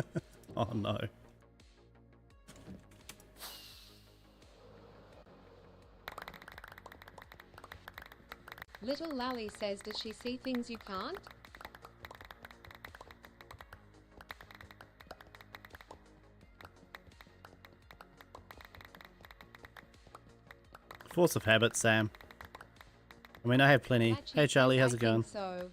Oh no. Little Lally says does she see things you can't? Force of habit, Sam. I mean, I have plenty. Latchy Hey Charlie, says, how's I it going? think so.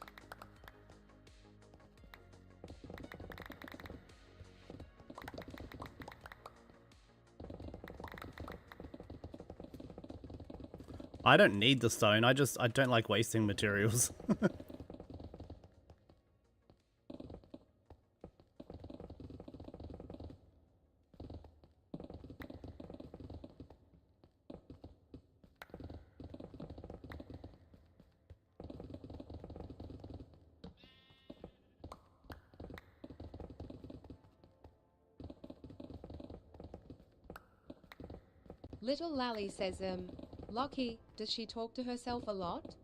I don't need the stone, I don't like wasting materials. Little Lally says Lockie, does she talk to herself a lot?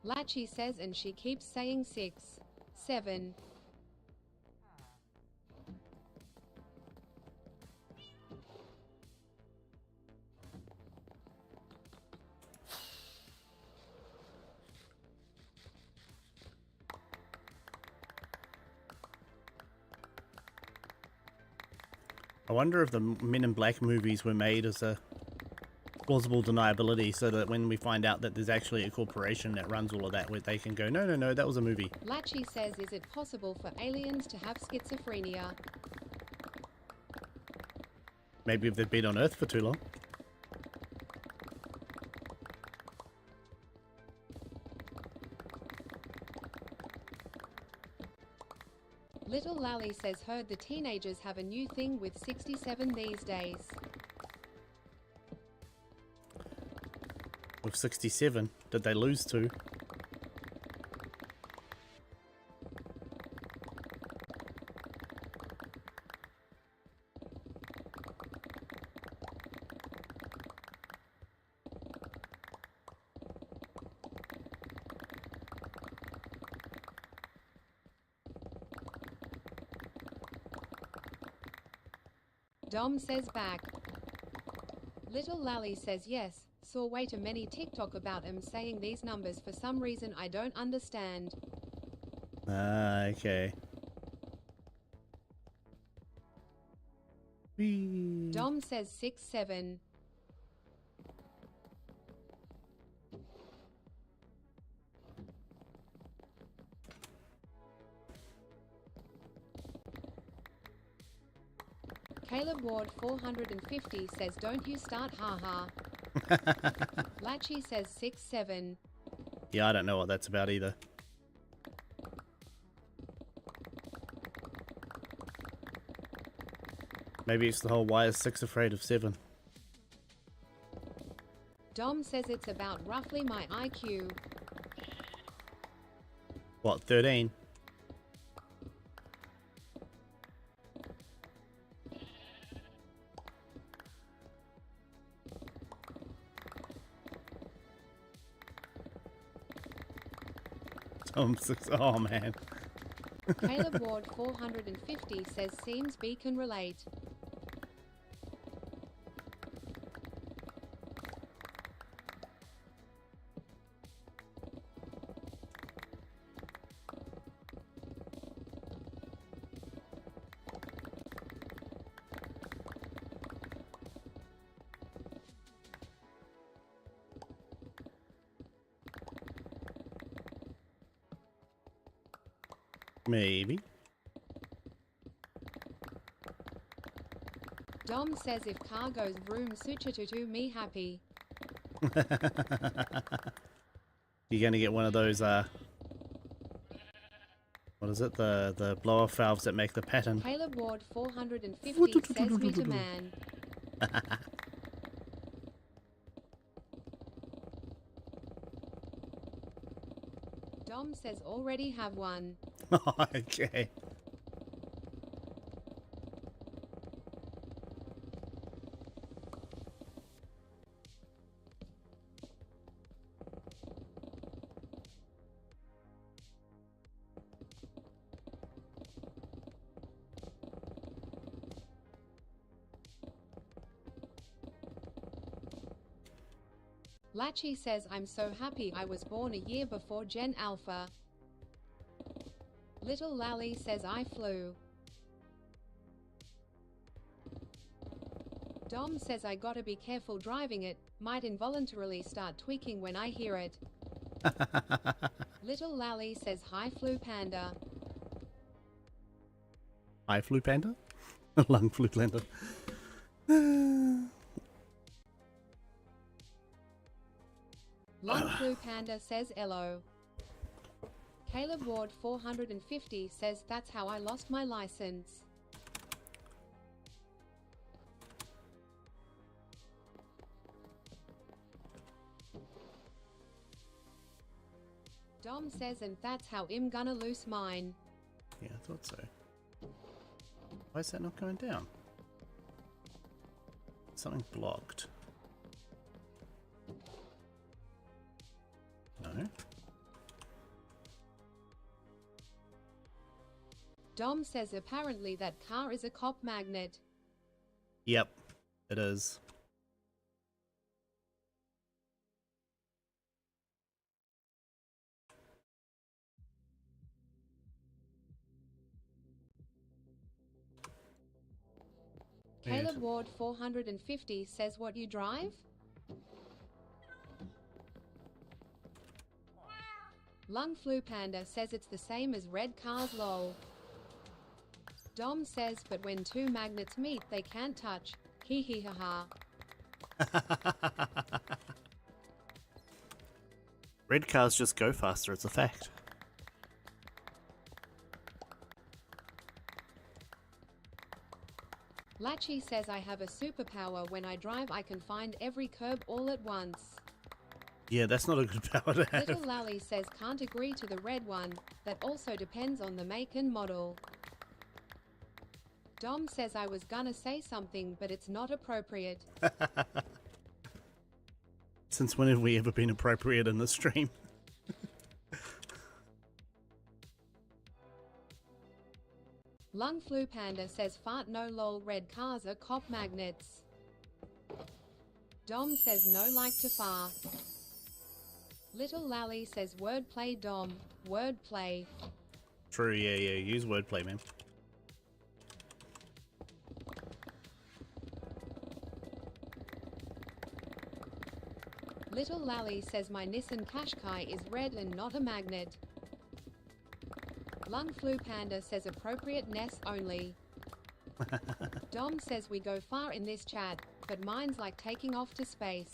Latchy says and she keeps saying 6, 7. I wonder if the Men in Black movies were made as a plausible deniability so that when we find out that there's actually a corporation that runs all of that, where they can go, no, no, no, that was a movie. Latchy says, is it possible for aliens to have schizophrenia? Maybe if they've been on Earth for too long. Little Lally says heard the teenagers have a new thing with 67 these days. With 67, did they lose 2? Dom says back. Little Lally says yes, saw way too many TikTok about him saying these numbers for some reason I don't understand. Ah, okay. Whee. Dom says 6, 7. Caleb Ward 450 says don't you start haha. Latchy says 6, 7. Yeah, I don't know what that's about either. Maybe it's the whole why is 6 afraid of 7? Dom says it's about roughly my IQ. What, 13? Oh man. Caleb Ward 450 says seems B can relate. Maybe. Dom says if car goes vroom sucha to me happy. You're gonna get one of those what is it? The blow off valves that make the pattern. Caleb Ward 450 says me to man. Dom says already have one. Okay. Latchy says I'm so happy I was born a year before Gen Alpha. Little Lally says I flew. Dom says I gotta be careful driving it, might involuntarily start tweaking when I hear it. Little Lally says hi flu panda. Hi flu panda? Lung flu panda. Lung flu panda says hello. Caleb Ward 450 says that's how I lost my license. Dom says, and that's how I'm gonna lose mine. Yeah, I thought so. Why is that not going down? Something blocked. No. Dom says apparently that car is a cop magnet. Yep, it is. Caleb Ward 450 says, what you drive? Lung Flu Panda says it's the same as red cars lol. Dom says, but when two magnets meet they can't touch. Hee hee ha ha. Red cars just go faster, it's a fact. Lachi says, I have a superpower. When I drive I can find every curb all at once. Yeah, that's not a good power to have. Little Lally says, can't agree to the red one. That also depends on the make and model. Dom says, I was gonna say something but it's not appropriate. Since when have we ever been appropriate in this stream? Lung Flu Panda says, fart no lol, red cars are cop magnets. Dom says, no like to fart. Little Lally says, wordplay Dom, wordplay. True, yeah, use wordplay, man. Little Lally says, my Nissan Qashqai is red and not a magnet. Lung Flu Panda says, appropriateness only. Dom says, we go far in this chat, but mine's like taking off to space.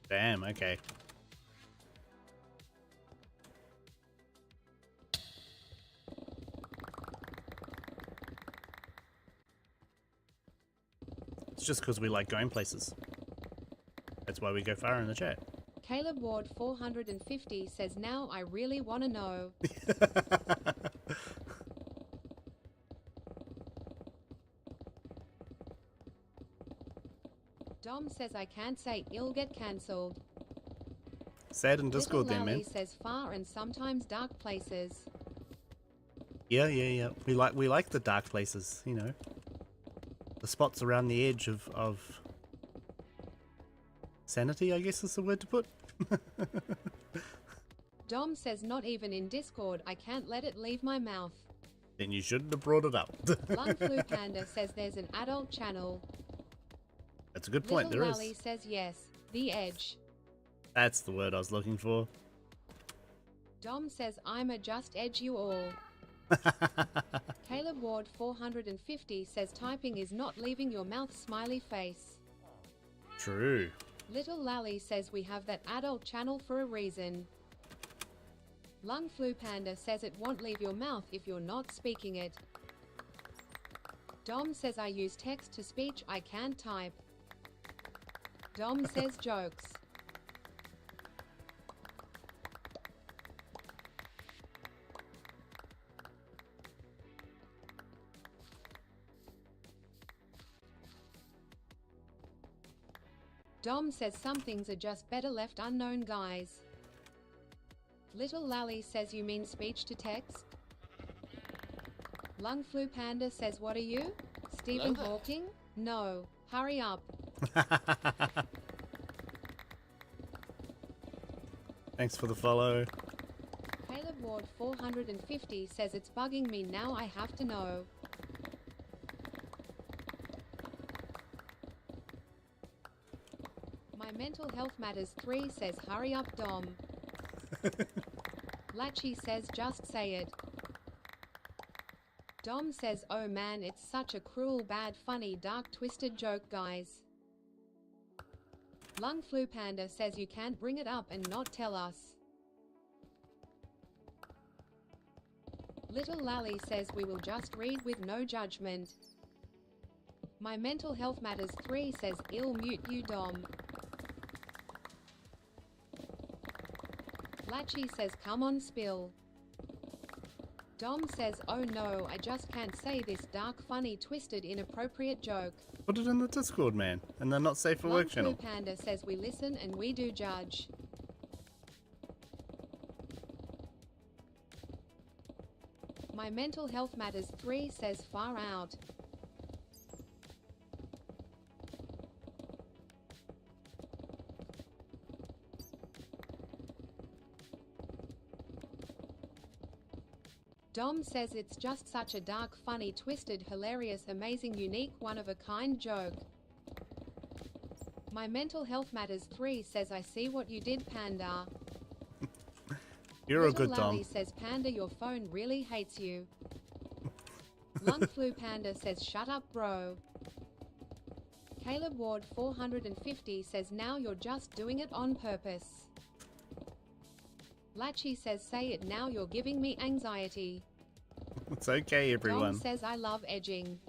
Damn, okay. It's just because we like going places. That's why we go far in the chat. Caleb Ward 450 says, now I really want to know. Dom says, I can't say, it'll get cancelled. Sad in Discord then, man. Lally says, far and sometimes dark places. Yeah. We like the dark places, you know. The spots around the edge of sanity, I guess is the word to put. Dom says, not even in Discord, I can't let it leave my mouth. Then you shouldn't have brought it up. Lung Flu Panda says there's an adult channel. That's a good point, Little there is. Lally says yes, the edge. That's the word I was looking for. Dom says, I'ma just edge you all. Caleb Ward 450 says typing is not leaving your mouth, smiley face. True. Little Lally says we have that adult channel for a reason. Lung Flu Panda says it won't leave your mouth if you're not speaking it. Dom says I use text to speech, I can't type. Dom says jokes. Dom says some things are just better left unknown, guys. Little Lally says, you mean speech to text? Lung Flu Panda says, what are you? Stephen Hawking? No, hurry up. Thanks for the follow. Caleb Ward 450 says it's bugging me now, I have to know. My Mental Health Matters 3 says hurry up Dom. Lachi says just say it. Dom says, oh man, it's such a cruel, bad, funny, dark, twisted joke, guys. Lung Flu Panda says you can't bring it up and not tell us. Little Lally says we will just read with no judgment. My Mental Health Matters 3 says I'll mute you, Dom. Latchy says come on spill. Dom says oh no, I just can't say this dark, funny, twisted, inappropriate joke. Put it in the Discord, man, and the Not Safe for Work channel. Panda says we listen and we do judge. My Mental Health Matters 3 says far out. Dom says it's just such a dark, funny, twisted, hilarious, amazing, unique, one-of-a-kind joke. My Mental Health Matters 3 says I see what you did, Panda. You're a good Lally Dom. says Panda, your phone really hates you. Lung Flu Panda says shut up, bro. Caleb Ward 450 says now you're just doing it on purpose. Latchy says say it now, you're giving me anxiety. It's okay, everyone. Dom says I love edging.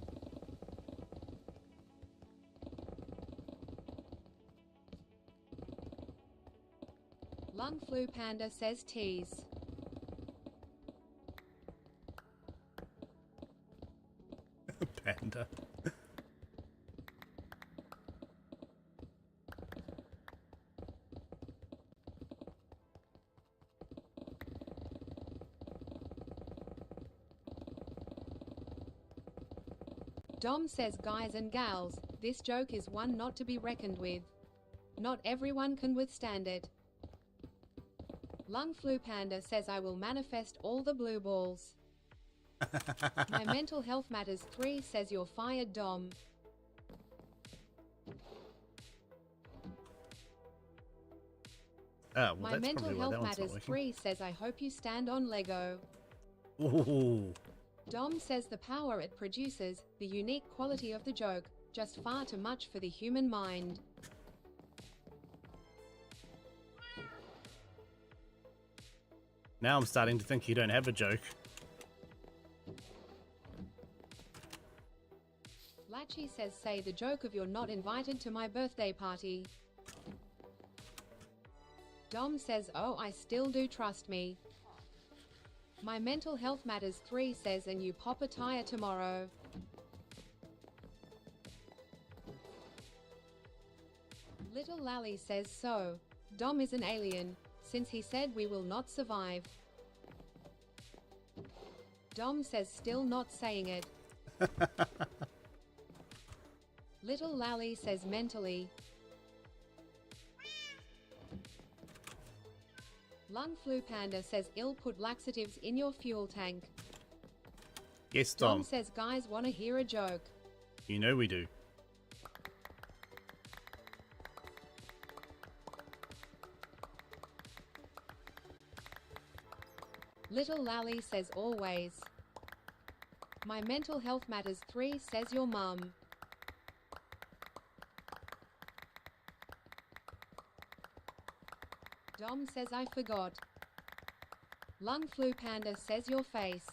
Lung Flu Panda says tease. Panda. Dom says guys and gals, this joke is one not to be reckoned with. Not everyone can withstand it. Lung Flu Panda says I will manifest all the blue balls. My Mental Health Matters 3 says you're fired, Dom. Oh, well, My that's Mental probably why Health that one's not Matters working. 3 says I hope you stand on Lego. Ooh. Dom says the power it produces, the unique quality of the joke, just far too much for the human mind. Now I'm starting to think you don't have a joke. Latchy says say the joke of you're not invited to my birthday party. Dom says oh I still do, trust me. My Mental Health Matters 3 says and you pop a tire tomorrow. Little Lally says so. Dom is an alien, since he said we will not survive. Dom says still not saying it. Little Lally says mentally. Lung Flu Panda says ill, put laxatives in your fuel tank. Yes, Dom Dom. says guys wanna hear a joke. You know we do. Little Lally says always. My Mental Health Matters 3 says your mum. Dom says I forgot. Lung Flu Panda says your face.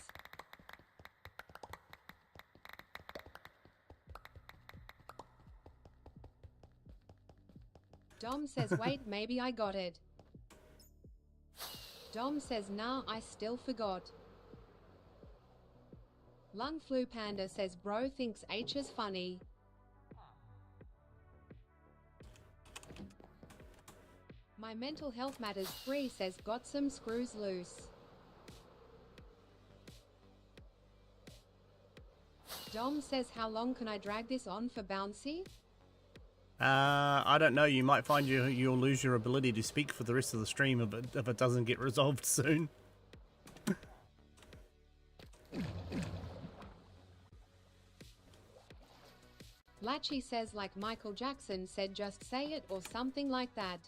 Dom says wait, maybe I got it. Dom says nah, I still forgot. Lung Flu Panda says bro thinks H is funny. My Mental Health Matters 3 says got some screws loose. Dom says how long can I drag this on for, Bouncy? I don't know. You might find you'll lose your ability to speak for the rest of the stream if it doesn't get resolved soon. Latchy says like Michael Jackson said just say it or something like that.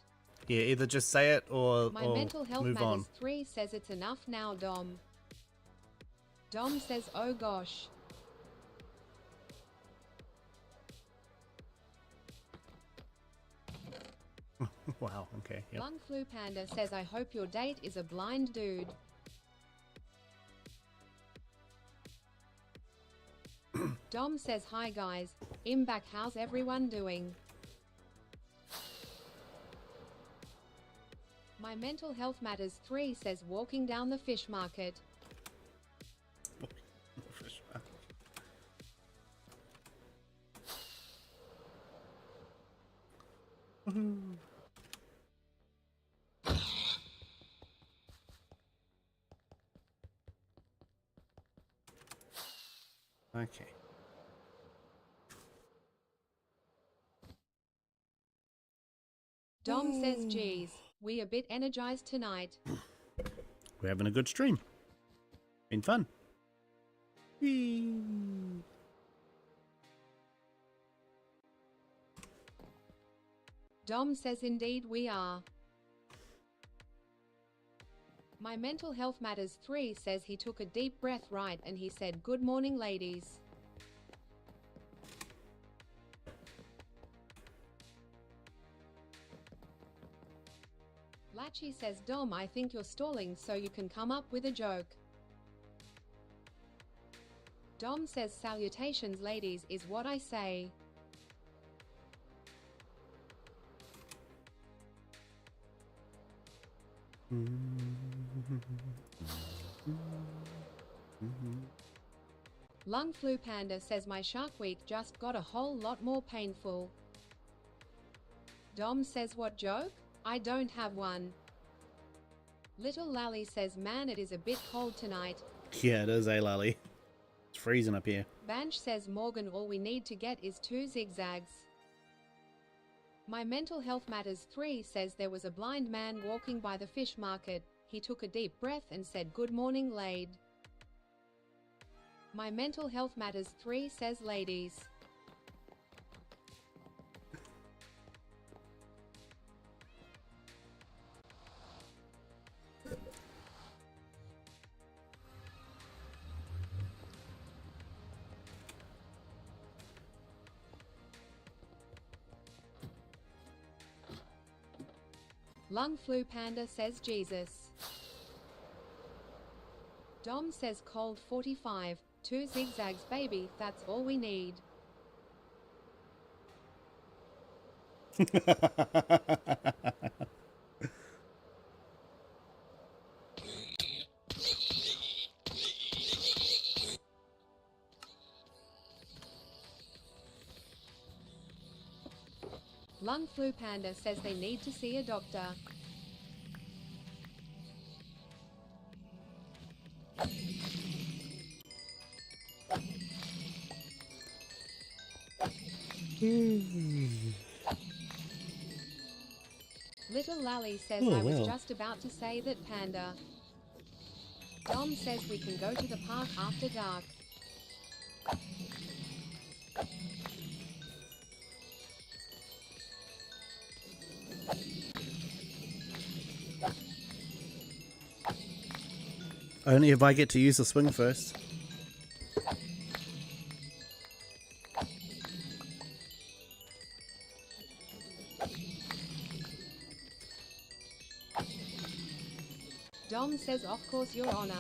Yeah, either just say it or My Mental Health move Matters on. 3 says it's enough now, Dom. Dom says oh gosh. Wow, okay. Yep. Lung Flu Panda says I hope your date is a blind dude. Dom says hi guys, I'm back, how's everyone doing? My mental health matters 3 says walking down the fish market. Okay. Dom says, geez, we a bit energized tonight. We're having a good stream. Been fun. Whee. Dom says, indeed we are. My mental health matters 3 says he took a deep breath right and he said, good morning ladies. Latchy says, Dom, I think you're stalling so you can come up with a joke. Dom says, salutations ladies is what I say. Lung Flu Panda says, my Shark Week just got a whole lot more painful. Dom says, what joke? I don't have one. Little Lally says, man, it is a bit cold tonight. Yeah, it is, Lally. It's freezing up here. Banch says, Morgan, all we need to get is 2 zigzags. My mental health matters 3 says there was a blind man walking by the fish market. He took a deep breath and said, good morning, Lade. My mental health matters 3 says, ladies. Lung Flu Panda says, Jesus. Dom says, cold 45, 2 zigzags baby, that's all we need. Lung Flu Panda says they need to see a doctor. Little Lally says, I was just about to say that Panda. Dom says we can go to the park after dark. Only if I get to use the swing first. Dom says, of course, Your Honor.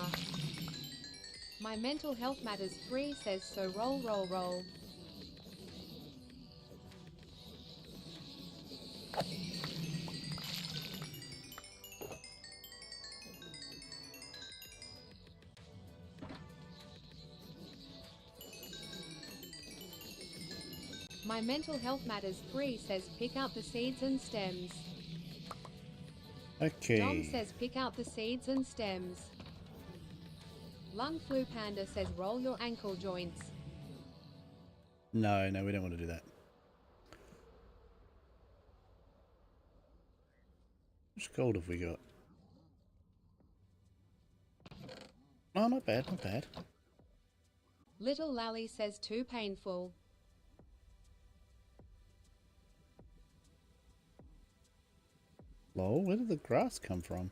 My mental health matters 3 says, so roll, roll, roll. My mental health matters 3 says, pick out the seeds and stems. Okay. Dom says, pick out the seeds and stems. Lung Flu Panda says, roll your ankle joints. No, we don't want to do that. Which gold have we got? Oh, not bad, not bad. Little Lally says, too painful. Lol, where did the grass come from?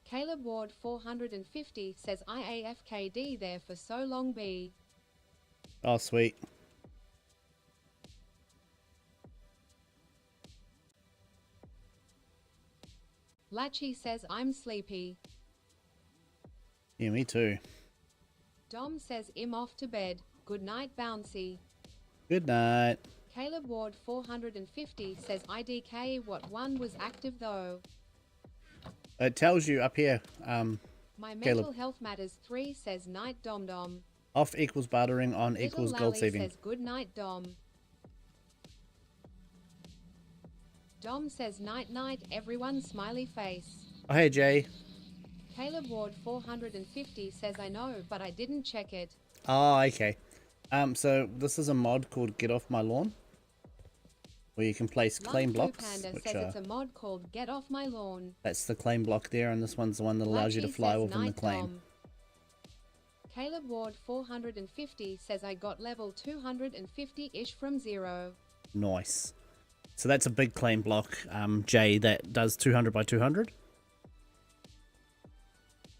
Caleb Ward 450 says, IAFKD there for so long B. Oh, sweet. Latchy says, I'm sleepy. Yeah, me too. Dom says, I'm off to bed. Good night, Bouncy. Good night. Caleb Ward 450 says IDK what one was active though. It tells you up here. My Caleb. mental health matters 3 says night Dom Dom. Off equals bartering, on Little equals gold Lally saving. says good night Dom. Dom says night night everyone smiley face. Oh, hey, Jay. Caleb Ward 450 says I know but I didn't check it. Oh, okay. So this is a mod called Get Off My Lawn, where you can place claim blocks, Panda which says are, it's a mod called Get Off My Lawn. that's the claim block there, and this one's the one that allows you to Latchy fly says within the night claim. Dom. Caleb Ward 450 says I got level 250-ish from 0. Nice. So that's a big claim block, Jay, that does 200 by 200.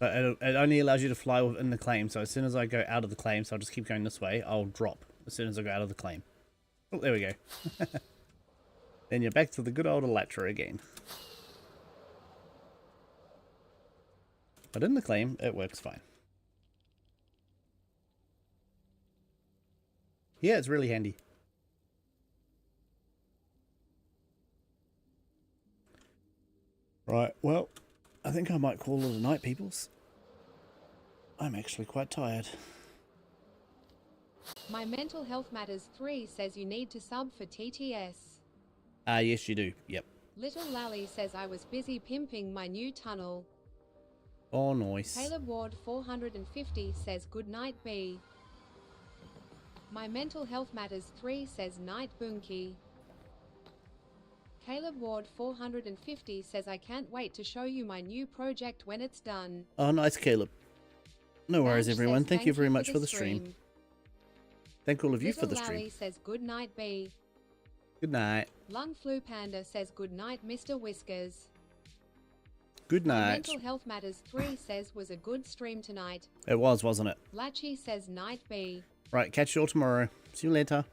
But it only allows you to fly within the claim, so as soon as I go out of the claim, so I'll just keep going this way, I'll drop as soon as I go out of the claim. Oh, there we go. Then you're back to the good old Elytra again. But in the claim, it works fine. Yeah, it's really handy. Right, well, I think I might call it a night, peoples. I'm actually quite tired. My mental health matters 3 says you need to sub for TTS. Yes you do, yep. Little Lally says I was busy pimping my new tunnel. Oh, nice. Caleb Ward 450 says good night B. My mental health matters 3 says night Bunky. Caleb Ward 450 says I can't wait to show you my new project when it's done. Oh, nice, Caleb. No worries, Banch everyone. says Thank you very much for the stream. Thank all of you for the Little stream. Lally says good night B. Good night. Lung Flu Panda says good night Mr. Whiskers. Good My night. mental health matters 3 says was a good stream tonight. It was, wasn't it? Latchy says night B. Right, catch you all tomorrow. See you later.